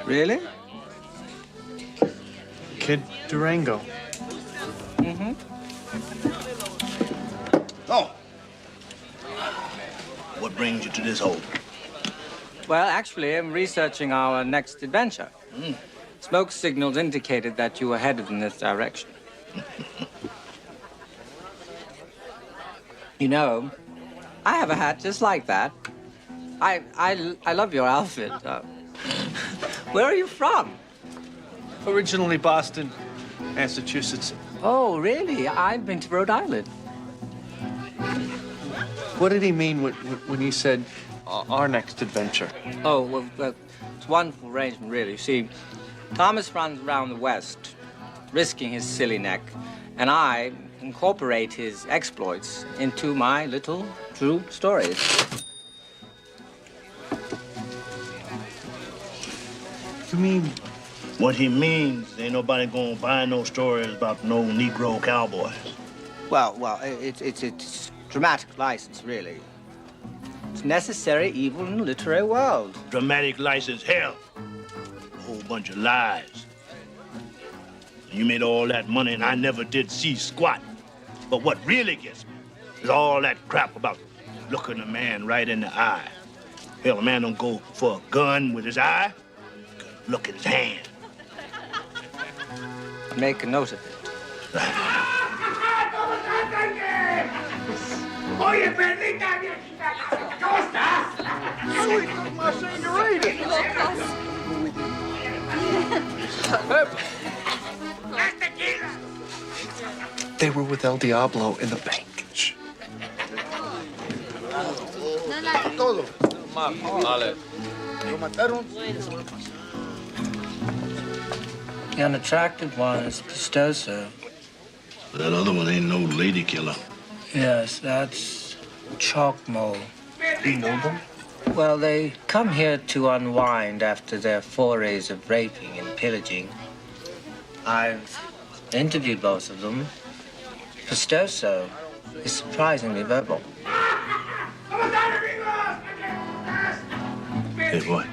Really? Kid Durango. Mm-hmm. Oh. What brings you to this hole? Well, actually, I'm researching our next adventure. Smoke signals indicated that you were headed in this direction. You know, I have a hat just like that. I love your outfit. Where are you from? Originally Boston, Massachusetts. Oh, really? I've been to Rhode Island. What did he mean when he said our next adventure? Oh, well, it's a wonderful arrangement, really. See, Thomas runs around the West, risking his silly neck, and I incorporate his exploits into my little true stories. You mean? What he means, ain't nobody gonna buy no stories about no Negro cowboys. Well, it's dramatic license, really. It's necessary evil in the literary world. Dramatic license, hell. A whole bunch of lies. You made all that money and I never did see squat. But what really gets me is all that crap about looking a man right in the eye. Hell, a man don't go for a gun with his eye. Look at his hand. Make a note of it. Oye, perdita viejita, ¿cómo estás? Soy como señorita. They were with El Diablo in the bank. Shh. Todo. Lo mataron. The unattractive one is Pistoso. That other one ain't no lady killer. Yes, that's Chalkmo. You know them? Well, they come here to unwind after their forays of raping and pillaging. I've interviewed both of them. Pistoso is surprisingly verbal. Hey, what?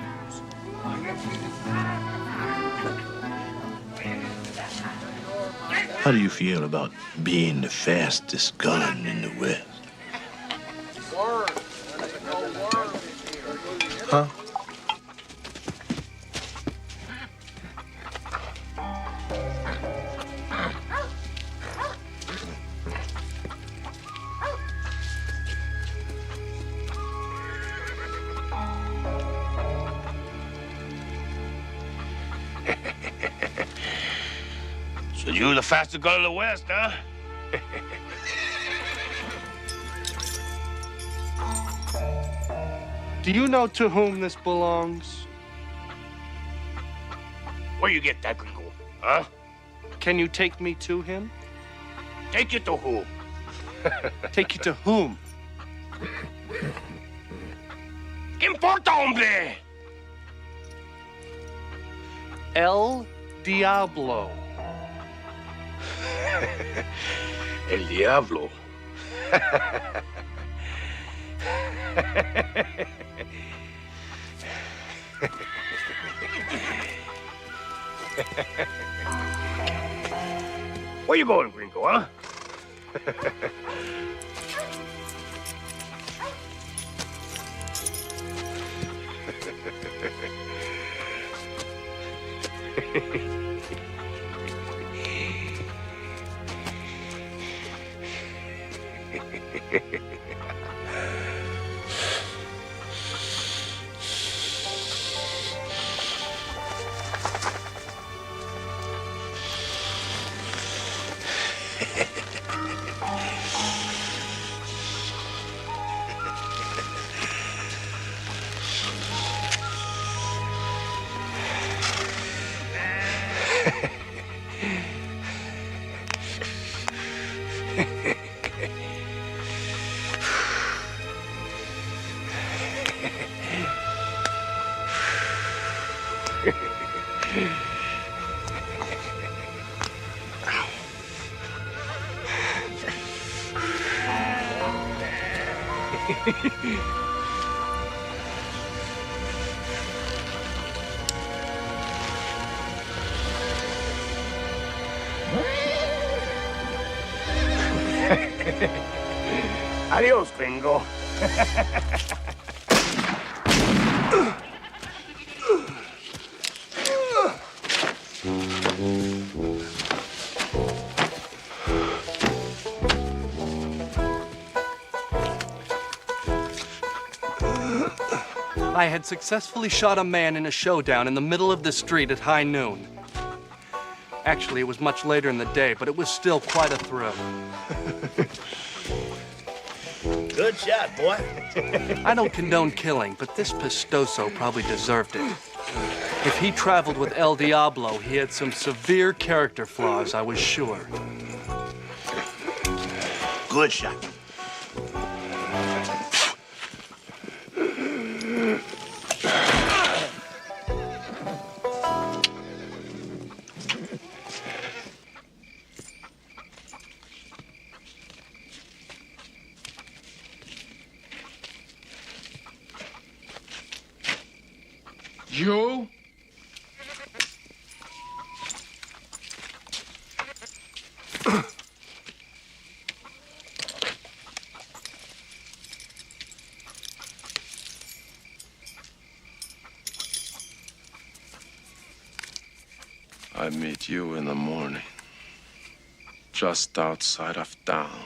How do you feel about being the fastest gun in the West? Huh? So you the fastest gun in the West, huh? Do you know to whom this belongs? Where you get that gringo, huh? Can you take me to him? Take you to who? Take you to whom? importa, hombre? El Diablo. El Diablo. Where you going, gringo, huh? Adios, gringo. I had successfully shot a man in a showdown in the middle of the street at high noon. Actually, it was much later in the day, but it was still quite a thrill. Good shot, boy. I don't condone killing, but this Pistoso probably deserved it. If he traveled with El Diablo, he had some severe character flaws, I was sure. Good shot. You? I meet you in the morning, just outside of town.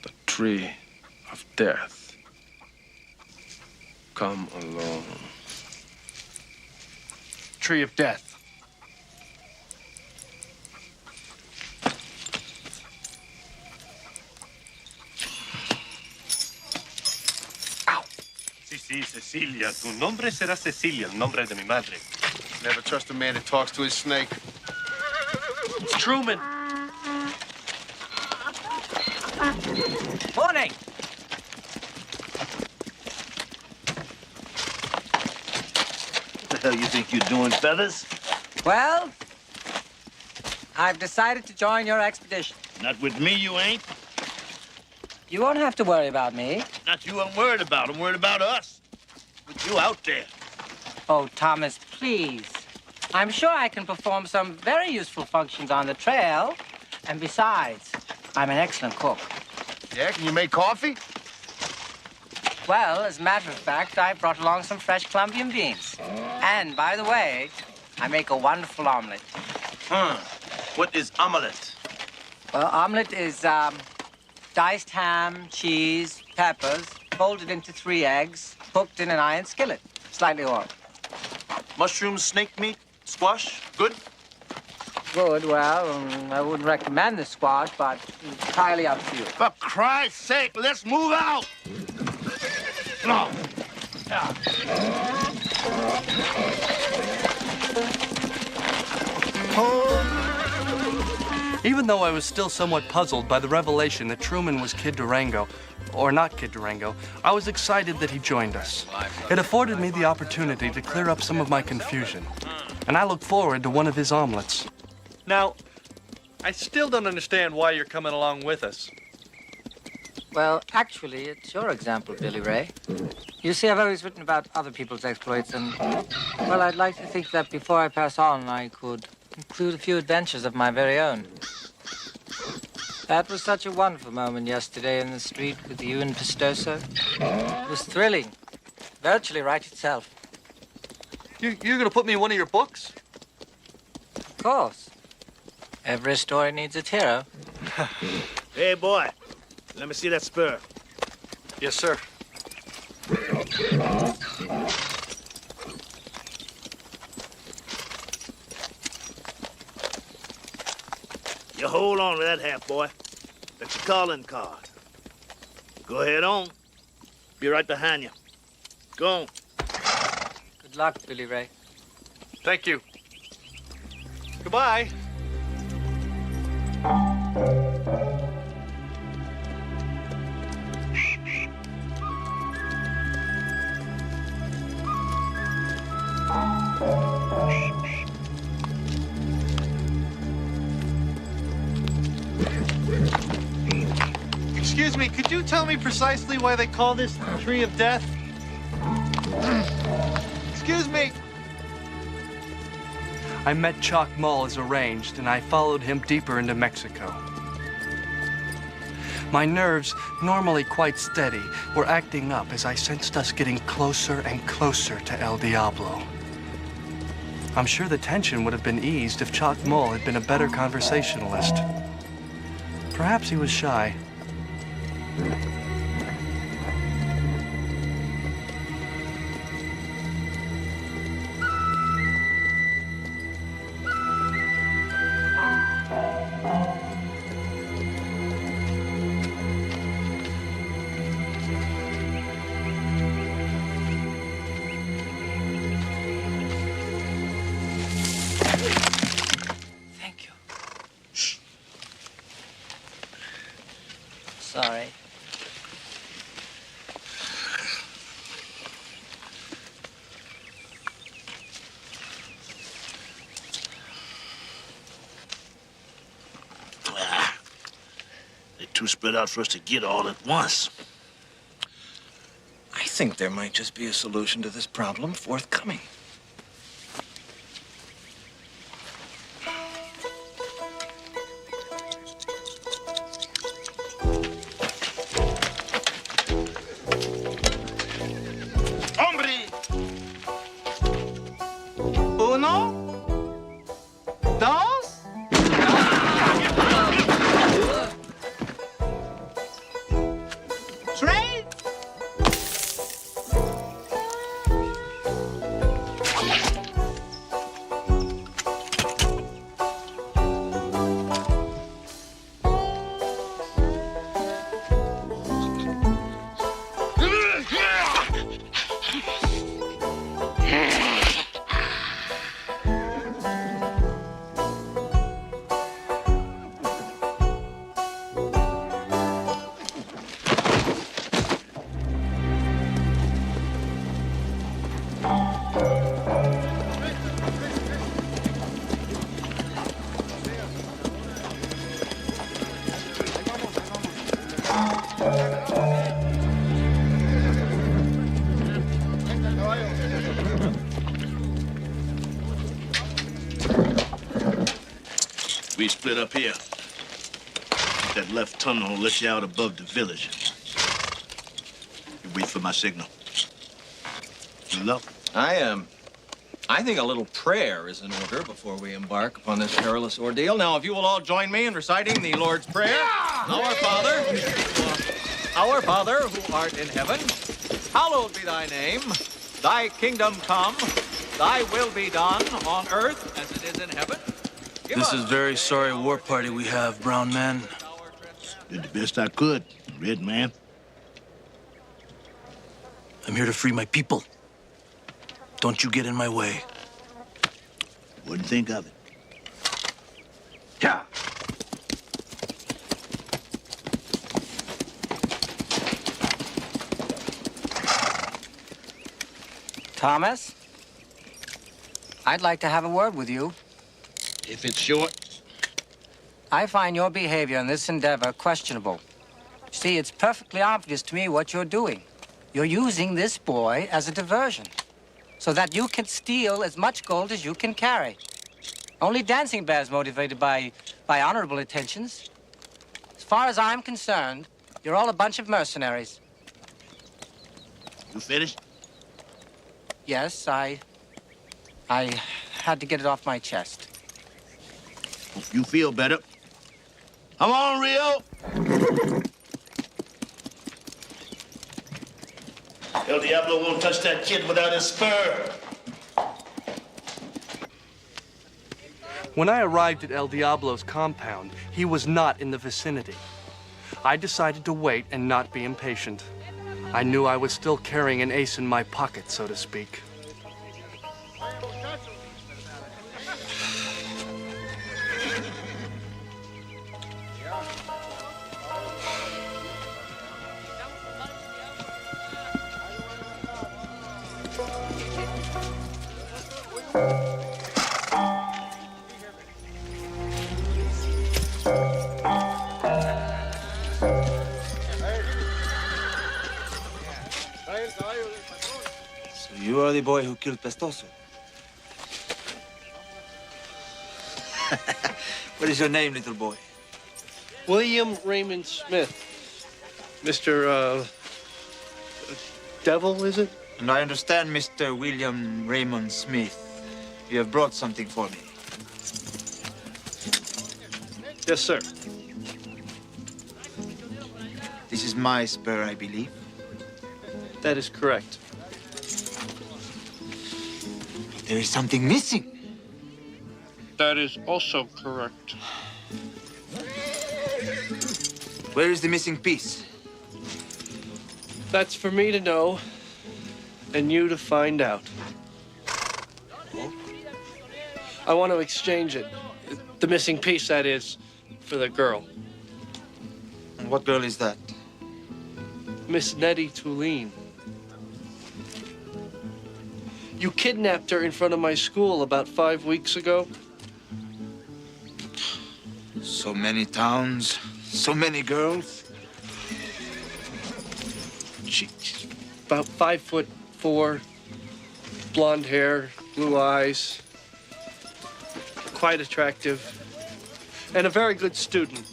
The tree of death. Come alone. Tree of death. Sí, Cecilia. Tu nombre será Cecilia, el nombre de mi madre. Never trust a man that talks to his snake. It's Truman. Morning. What the hell you think you're doing, Feathers? Well, I've decided to join your expedition. Not with me, you ain't. You won't have to worry about me. Not you I'm worried about. I'm worried about us. With you out there. Oh, Thomas, please. I'm sure I can perform some very useful functions on the trail. And besides, I'm an excellent cook. Yeah, can you make coffee? Well, as a matter of fact, I brought along some fresh Colombian beans. And, by the way, I make a wonderful omelet. What is omelet? Well, omelet is diced ham, cheese, peppers, folded into 3 eggs, cooked in an iron skillet, slightly oiled. Mushroom, snake meat, squash, good? Good, well, I wouldn't recommend the squash, but it's entirely up to you. For Christ's sake, let's move out! No. Even though I was still somewhat puzzled by the revelation that Truman was Kid Durango, or not Kid Durango, I was excited that he joined us. It afforded me the opportunity to clear up some of my confusion, and I look forward to one of his omelets. Now, I still don't understand why you're coming along with us. Well, actually, it's your example, Billy Ray. You see, I've always written about other people's exploits, and, well, I'd like to think that before I pass on, I could include a few adventures of my very own. That was such a wonderful moment yesterday in the street with you and Pistoso. It was thrilling. Virtually right itself. You're gonna put me in one of your books? Of course. Every story needs its hero. Hey, boy, let me see that spur. Yes, sir. You hold on to that hat, boy. That's your calling card. Go ahead on. Be right behind you. Go on. Good luck, Billy Ray. Thank you. Goodbye. Excuse me, could you tell me precisely why they call this the Tree of Death? Excuse me. I met Chalk Mull as arranged, and I followed him deeper into Mexico. My nerves, normally quite steady, were acting up as I sensed us getting closer and closer to El Diablo. I'm sure the tension would have been eased if Chalk Mull had been a better conversationalist. Perhaps he was shy. Thank you. Sorry. They're too spread out for us to get all at once. I think there might just be a solution to this problem forthcoming. Hombre! Uno, dos. Tres. We split up here. That left tunnel will let you out above the village. You wait for my signal. Good luck. I think a little prayer is in order before we embark upon this perilous ordeal. Now, if you will all join me in reciting the Lord's Prayer. Yeah! Our Father, who art in heaven, hallowed be thy name. Thy kingdom come, thy will be done on earth as it is in heaven. This is very sorry war party we have, brown man. Did the best I could, red man. I'm here to free my people. Don't you get in my way. Wouldn't think of it. Yeah. Thomas, I'd like to have a word with you. If it's short. I find your behavior in this endeavor questionable. See, it's perfectly obvious to me what you're doing. You're using this boy as a diversion so that you can steal as much gold as you can carry. Only Dancing Bear's motivated by honorable intentions. As far as I'm concerned, you're all a bunch of mercenaries. You finished? Yes, I had to get it off my chest. Hope you feel better. Come on, Rio. El Diablo won't touch that kid without his spur. When I arrived at El Diablo's compound, he was not in the vicinity. I decided to wait and not be impatient. I knew I was still carrying an ace in my pocket, so to speak. So you are the boy who killed Pestoso? What is your name, little boy? William Raymond Smith. Mr. Devil, is it? And I understand, Mr. William Raymond Smith, you have brought something for me. Yes, sir. This is my spur, I believe. That is correct. But there is something missing. That is also correct. Where is the missing piece? That's for me to know and you to find out. I want to exchange it. The missing piece, that is, for the girl. And what girl is that? Miss Nettie Tulane. You kidnapped her in front of my school about 5 weeks ago. So many towns, so many girls. She's about 5'4", blonde hair, blue eyes, quite attractive, and a very good student.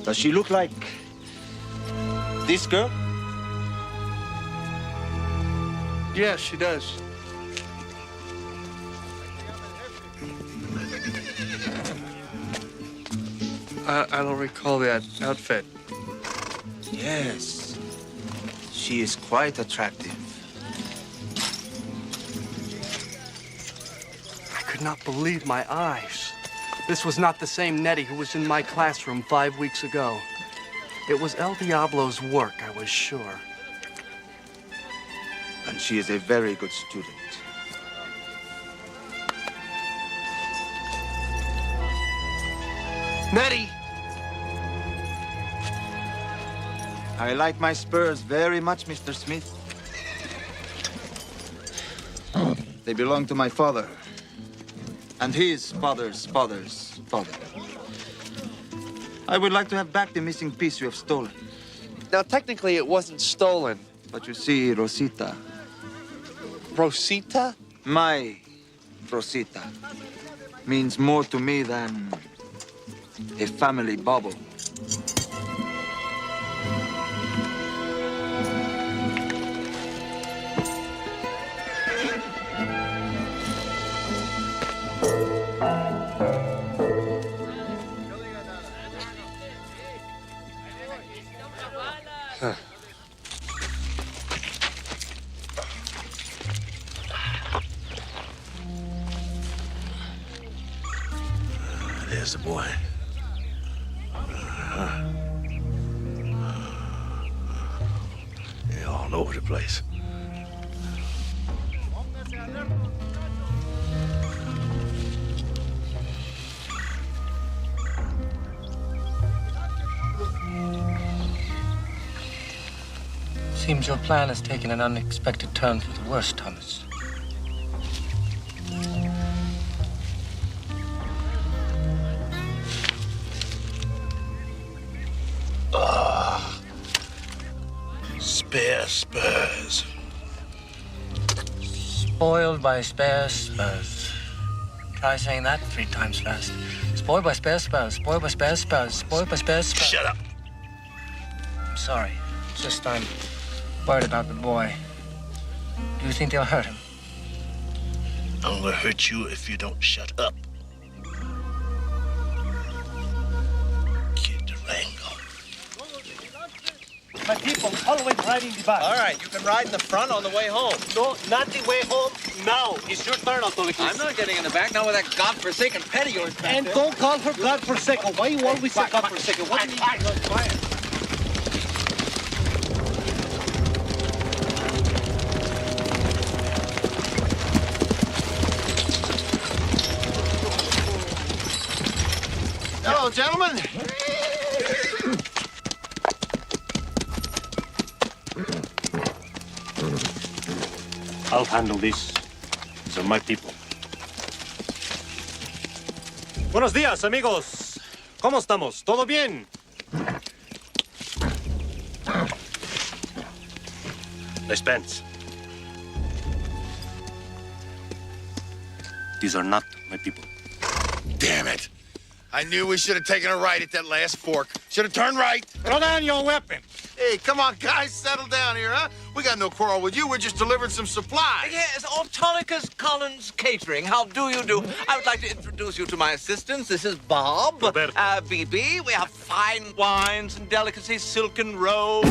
Does she look like this girl? Yes, she does. I don't recall that outfit. Yes. She is quite attractive. I could not believe my eyes. This was not the same Nettie who was in my classroom 5 weeks ago. It was El Diablo's work, I was sure. And she is a very good student. Nettie! I like my spurs very much, Mr. Smith. They belong to my father. And his father's father's father. I would like to have back the missing piece you have stolen. Now, technically, it wasn't stolen. But you see, Rosita. Rosita? My Rosita means more to me than a family bauble. There's the boy. They're all over the place. Seems your plan has taken an unexpected turn for the worse, Thomas. Spare spurs. Spoiled by spare spurs. Try saying that 3 times fast. Spoiled by spare spurs. Spoiled by spare spurs. Spoiled by spare spurs. Shut up. I'm sorry. It's just I'm worried about the boy. Do you think they'll hurt him? I'm gonna hurt you if you don't shut up. Kid Durango. My people, always riding the back. All right, you can ride in the front on the way home. No, not the way home. Now, it's your turn, Autolycus. I'm not getting in the back, not with that godforsaken pet of yours back And there. don't call her godforsaken. Why you always say godforsaken? What do you mean? Quiet. Hello, gentlemen. I'll handle this. These are my people. Buenos días, amigos. ¿Cómo estamos? ¿Todo bien? Dispense. These are not my people. Damn it. I knew we should have taken a right at that last fork. Should have turned right. Throw down your weapon. Hey, come on, guys. Settle down here, huh? We got no quarrel with you. We're just delivering some supplies. Yes, Autolycus Collins Catering. How do you do? I would like to introduce you to my assistants. This is Bob. BB. We have fine wines and delicacies, silken robes.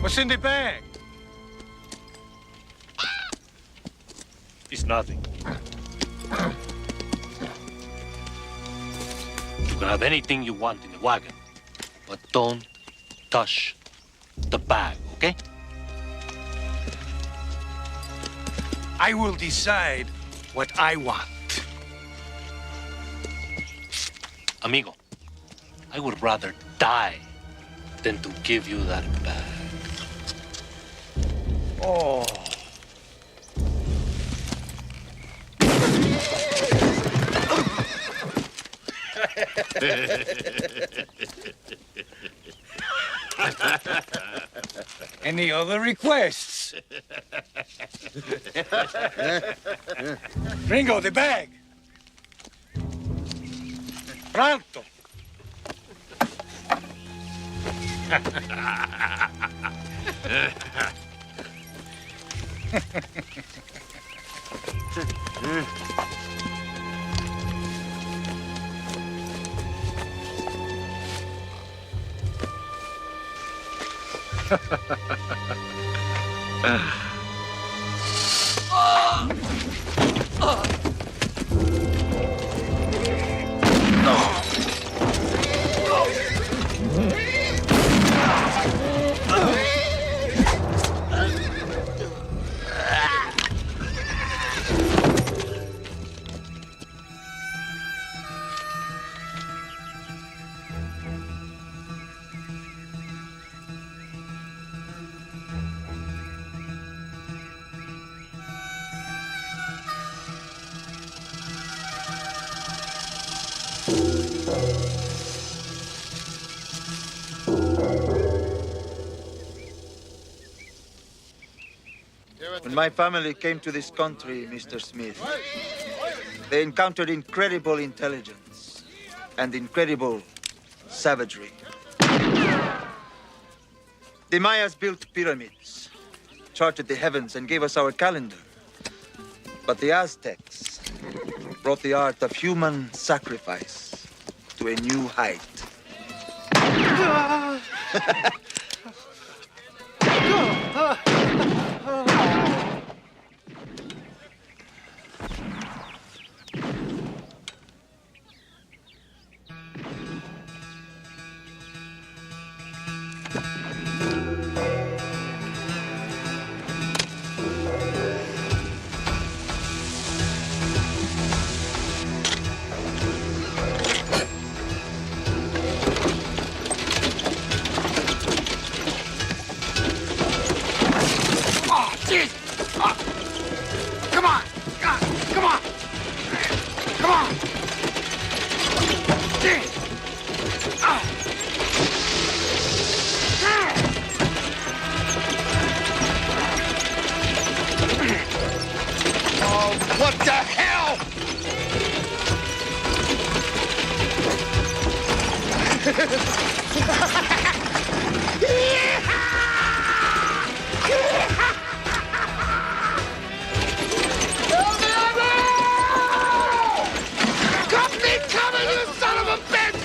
What's in the bag? It's nothing. You can have anything you want in the wagon, but don't touch the bag, okay? I will decide what I want. Amigo, I would rather die than to give you that bag. Oh. Any other requests? Ringo, the bag. Pronto. When my family came to this country, Mr. Smith, they encountered incredible intelligence and incredible savagery. The Mayas built pyramids, charted the heavens, and gave us our calendar. But the Aztecs brought the art of human sacrifice to a new height. What the hell? Got me coming, you son of a bitch!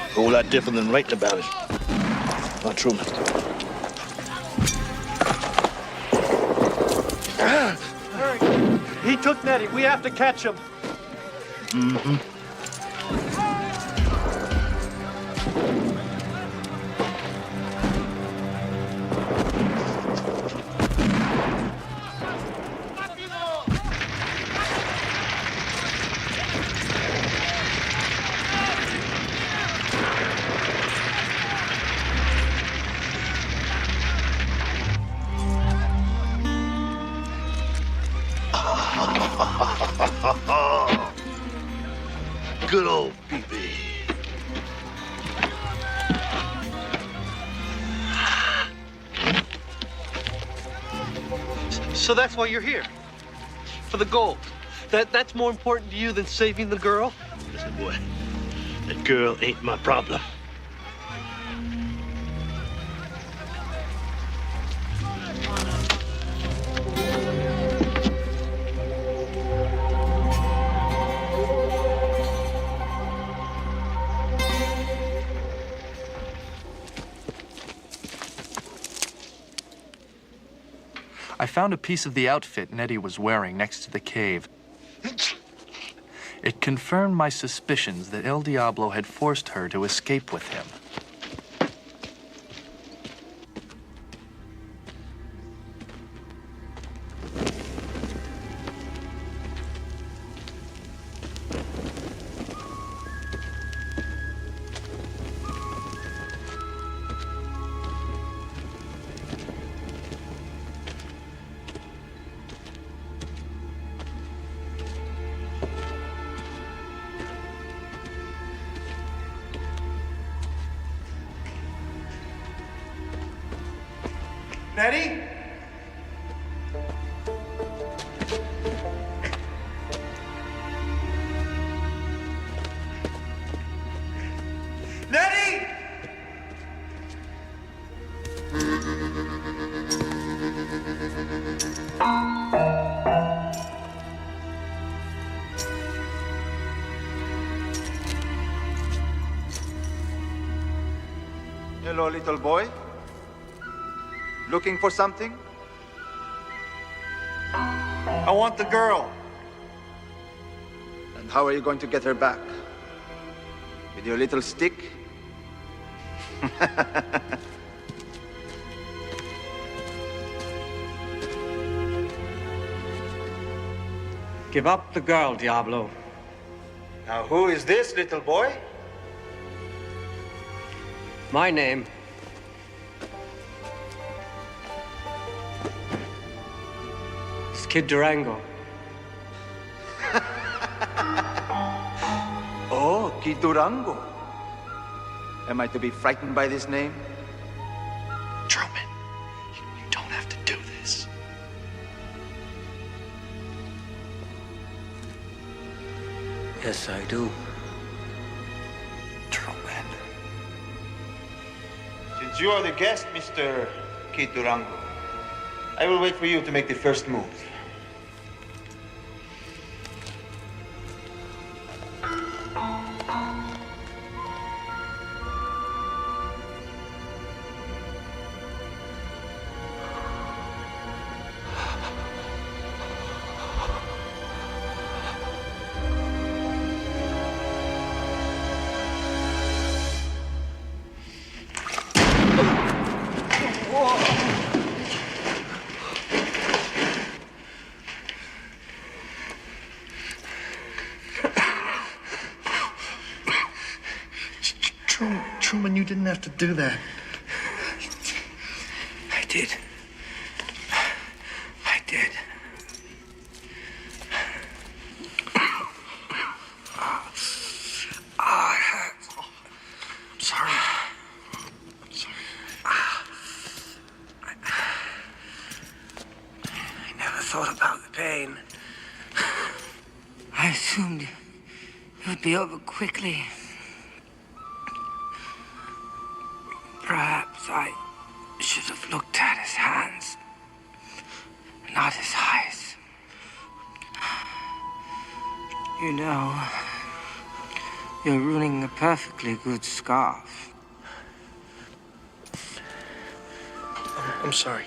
A whole lot different than writing about it. Not true, mister. He took Nettie. We have to catch him. Mm-hmm. Good old BB. So that's why you're here? For the gold? That's more important to you than saving the girl? Listen, boy, that girl ain't my problem. I found a piece of the outfit Nettie was wearing next to the cave. It confirmed my suspicions that El Diablo had forced her to escape with him. Nettie? Nettie! Hello, little boy. Looking for something? I want the girl. And how are you going to get her back? With your little stick? Give up the girl, Diablo. Now, who is this little boy? My name is Kid Durango. Oh, Kid Durango. Am I to be frightened by this name? Truman, you don't have to do this. Yes, I do. Truman. Since you are the guest, Mr. Kid Durango, I will wait for you to make the first move. Truman, you didn't have to do that. I did. I did. It hurts. I'm sorry. I'm sorry. I never thought about the pain. I assumed it would be over quickly. Perhaps I should have looked at his hands, not his eyes. You know, you're ruining a perfectly good scarf. I'm sorry.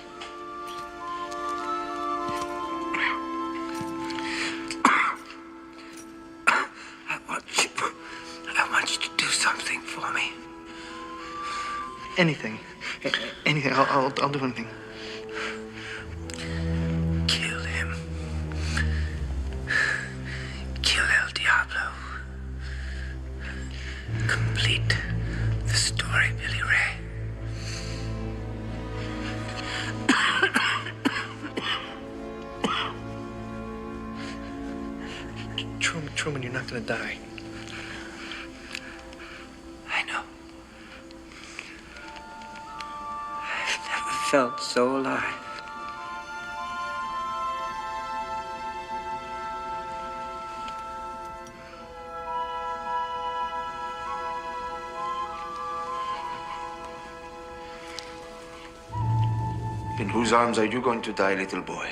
I want you to do something for me. Anything. Anything. I'll do anything. Kill him. Kill El Diablo. Complete the story, Billy Ray. Truman, you're not gonna die. I know. I've never felt so alive. In whose arms are you going to die, little boy?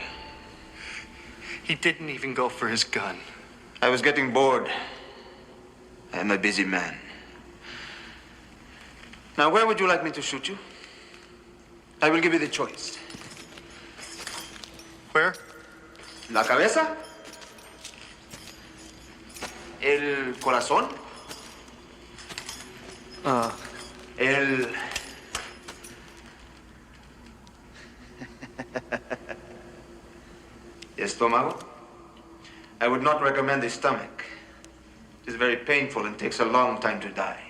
He didn't even go for his gun. I was getting bored. I am a busy man. Now, where would you like me to shoot you? I will give you the choice. Where? La cabeza? El corazón? El... estómago? I would not recommend the stomach. It is very painful and takes a long time to die.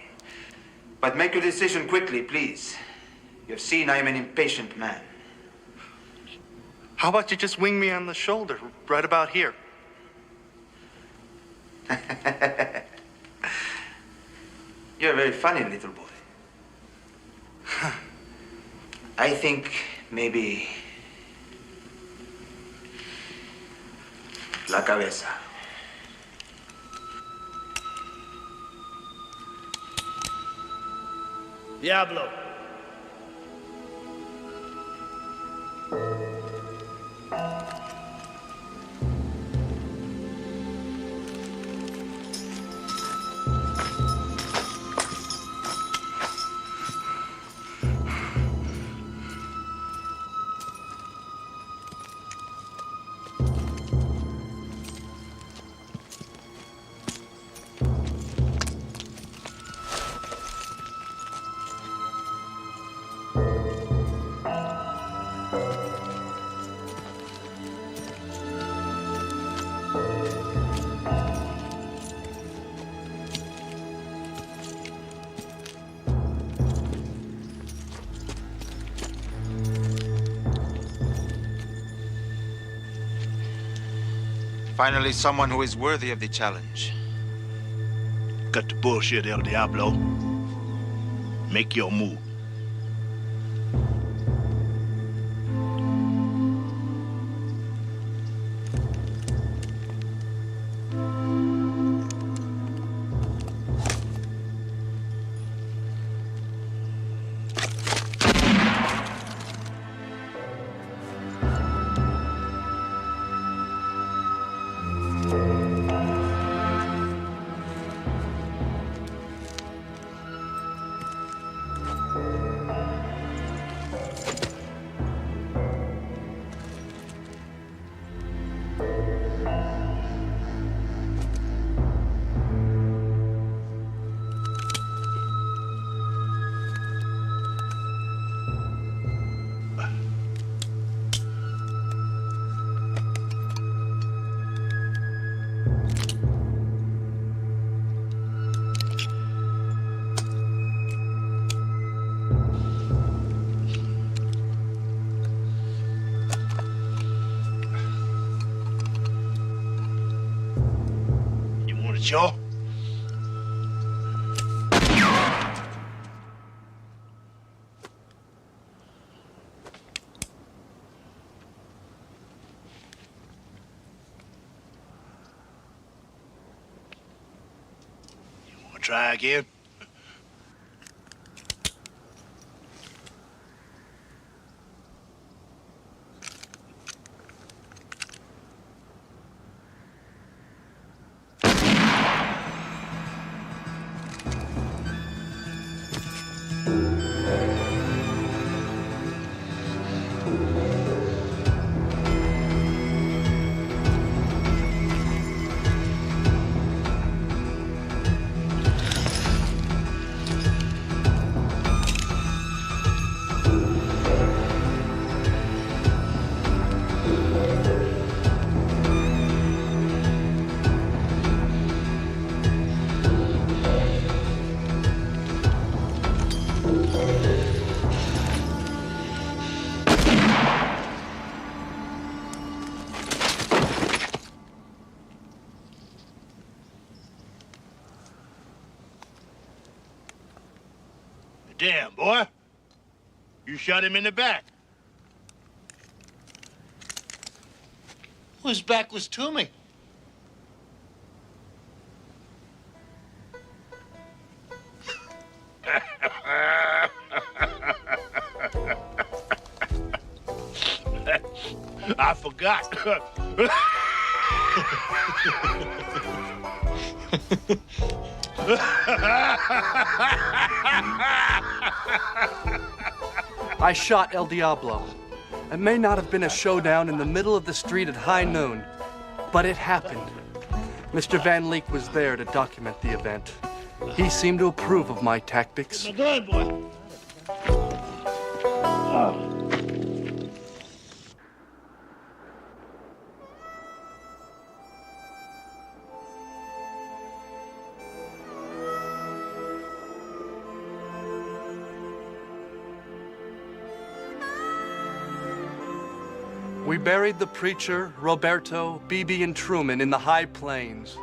But make your decision quickly, please. You have seen I am an impatient man. How about you just wing me on the shoulder, right about here? You're very funny, little boy. I think maybe la cabeza. Diablo. Finally, someone who is worthy of the challenge. Cut the bullshit, El Diablo. Make your move. Sure. You want to try again? Damn, boy. You shot him in the back. His back was to me. I forgot. I shot El Diablo. It may not have been a showdown in the middle of the street at high noon, but it happened. Mr. Van Leek was there to document the event. He seemed to approve of my tactics. What am I doing, boy? We buried the preacher, Roberto, Bibi, and Truman in the high plains.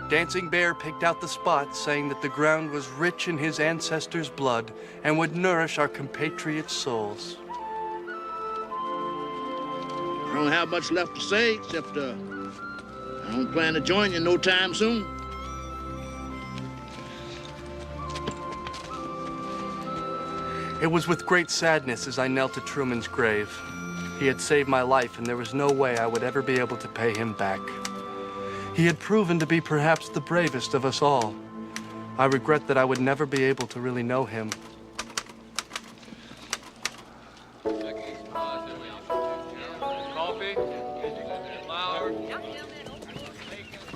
Dancing Bear picked out the spot, saying that the ground was rich in his ancestors' blood and would nourish our compatriots' souls. I don't have much left to say, except I don't plan to join you no time soon. It was with great sadness as I knelt at Truman's grave. He had saved my life, and there was no way I would ever be able to pay him back. He had proven to be perhaps the bravest of us all. I regret that I would never be able to really know him. Coffee? Flour?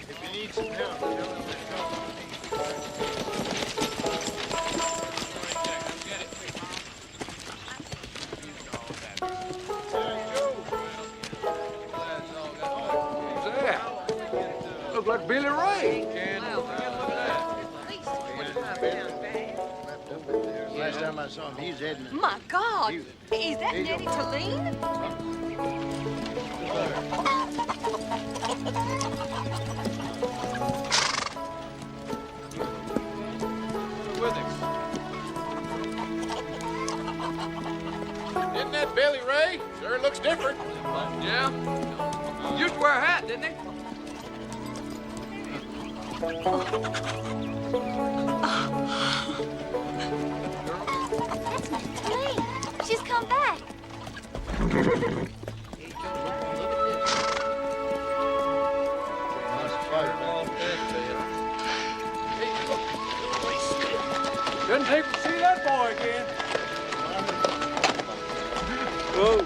If you need some help, Look like Billy Ray. last time I saw him, he was heading. My God, is that Nettie Tulane? With him. Isn't that Billy Ray? Sure looks different. Yeah. Used to wear a hat, didn't he? That's my plane. She's come back. Couldn't take to see that boy again. Whoa.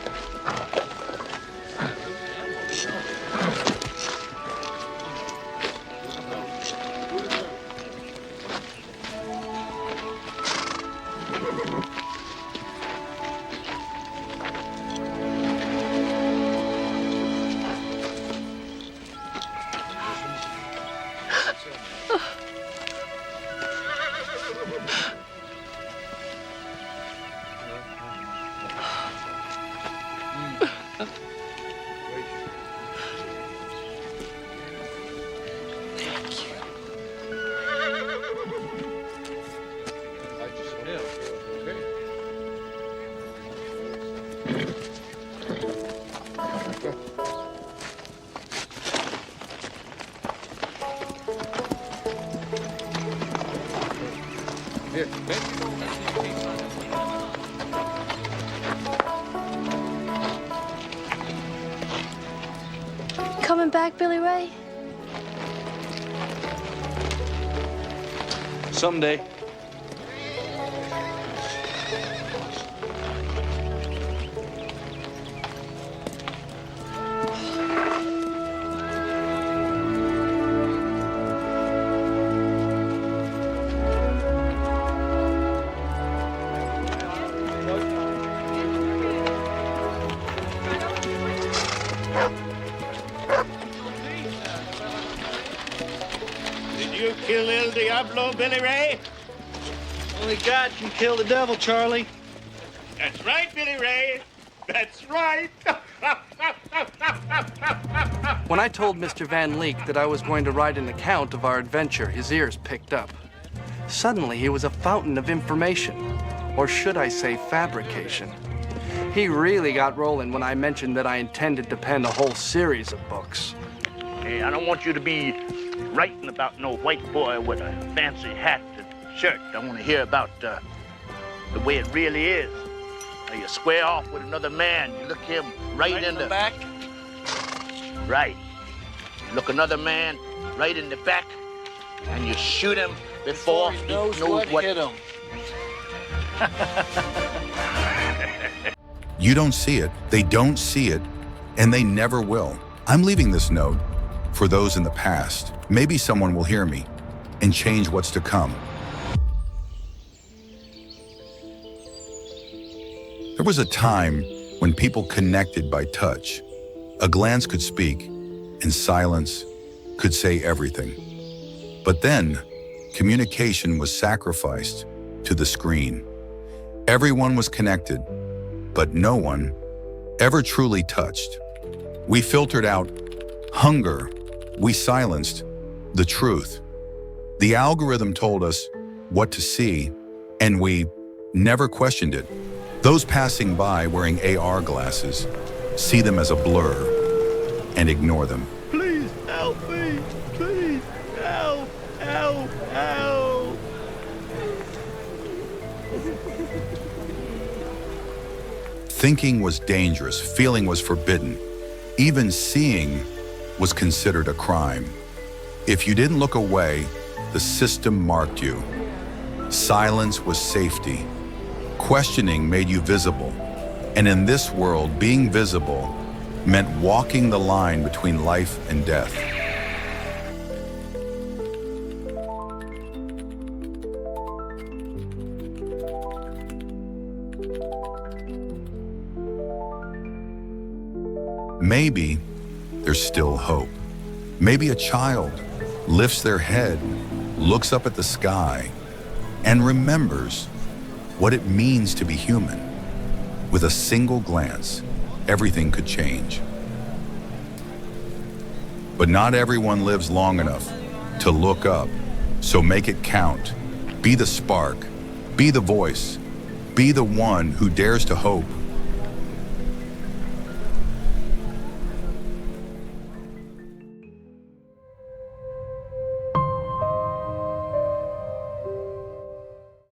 Coming back, Billy Ray? Someday. Did you kill El Diablo, Billy Ray? Only God can kill the devil, Charlie. That's right, Billy Ray. That's right. When I told Mr. Van Leek that I was going to write an account of our adventure, his ears picked up. Suddenly, he was a fountain of information, or should I say fabrication. He really got rolling when I mentioned that I intended to pen a whole series of books. Hey, I don't want you to be writing about no white boy with a fancy hat and shirt. I want to hear about the way it really is. Now you square off with another man, you look him right in the back. Right. You look another man right in the back, and you shoot him before he knows what hit him. You don't see it, they don't see it, and they never will. I'm leaving this note for those in the past. Maybe someone will hear me and change what's to come. There was a time when people connected by touch. A glance could speak, and silence could say everything. But then, communication was sacrificed to the screen. Everyone was connected, but no one ever truly touched. We filtered out hunger. We silenced the truth. The algorithm told us what to see, and we never questioned it. Those passing by wearing AR glasses see them as a blur and ignore them. Please help me. Please help, help, help. Thinking was dangerous, feeling was forbidden. Even seeing was considered a crime. If you didn't look away, the system marked you. Silence was safety. Questioning made you visible. And in this world, being visible meant walking the line between life and death. Maybe there's still hope. Maybe a child lifts their head, looks up at the sky, and remembers what it means to be human. With a single glance, everything could change. But not everyone lives long enough to look up. So make it count. Be the spark. Be the voice. Be the one who dares to hope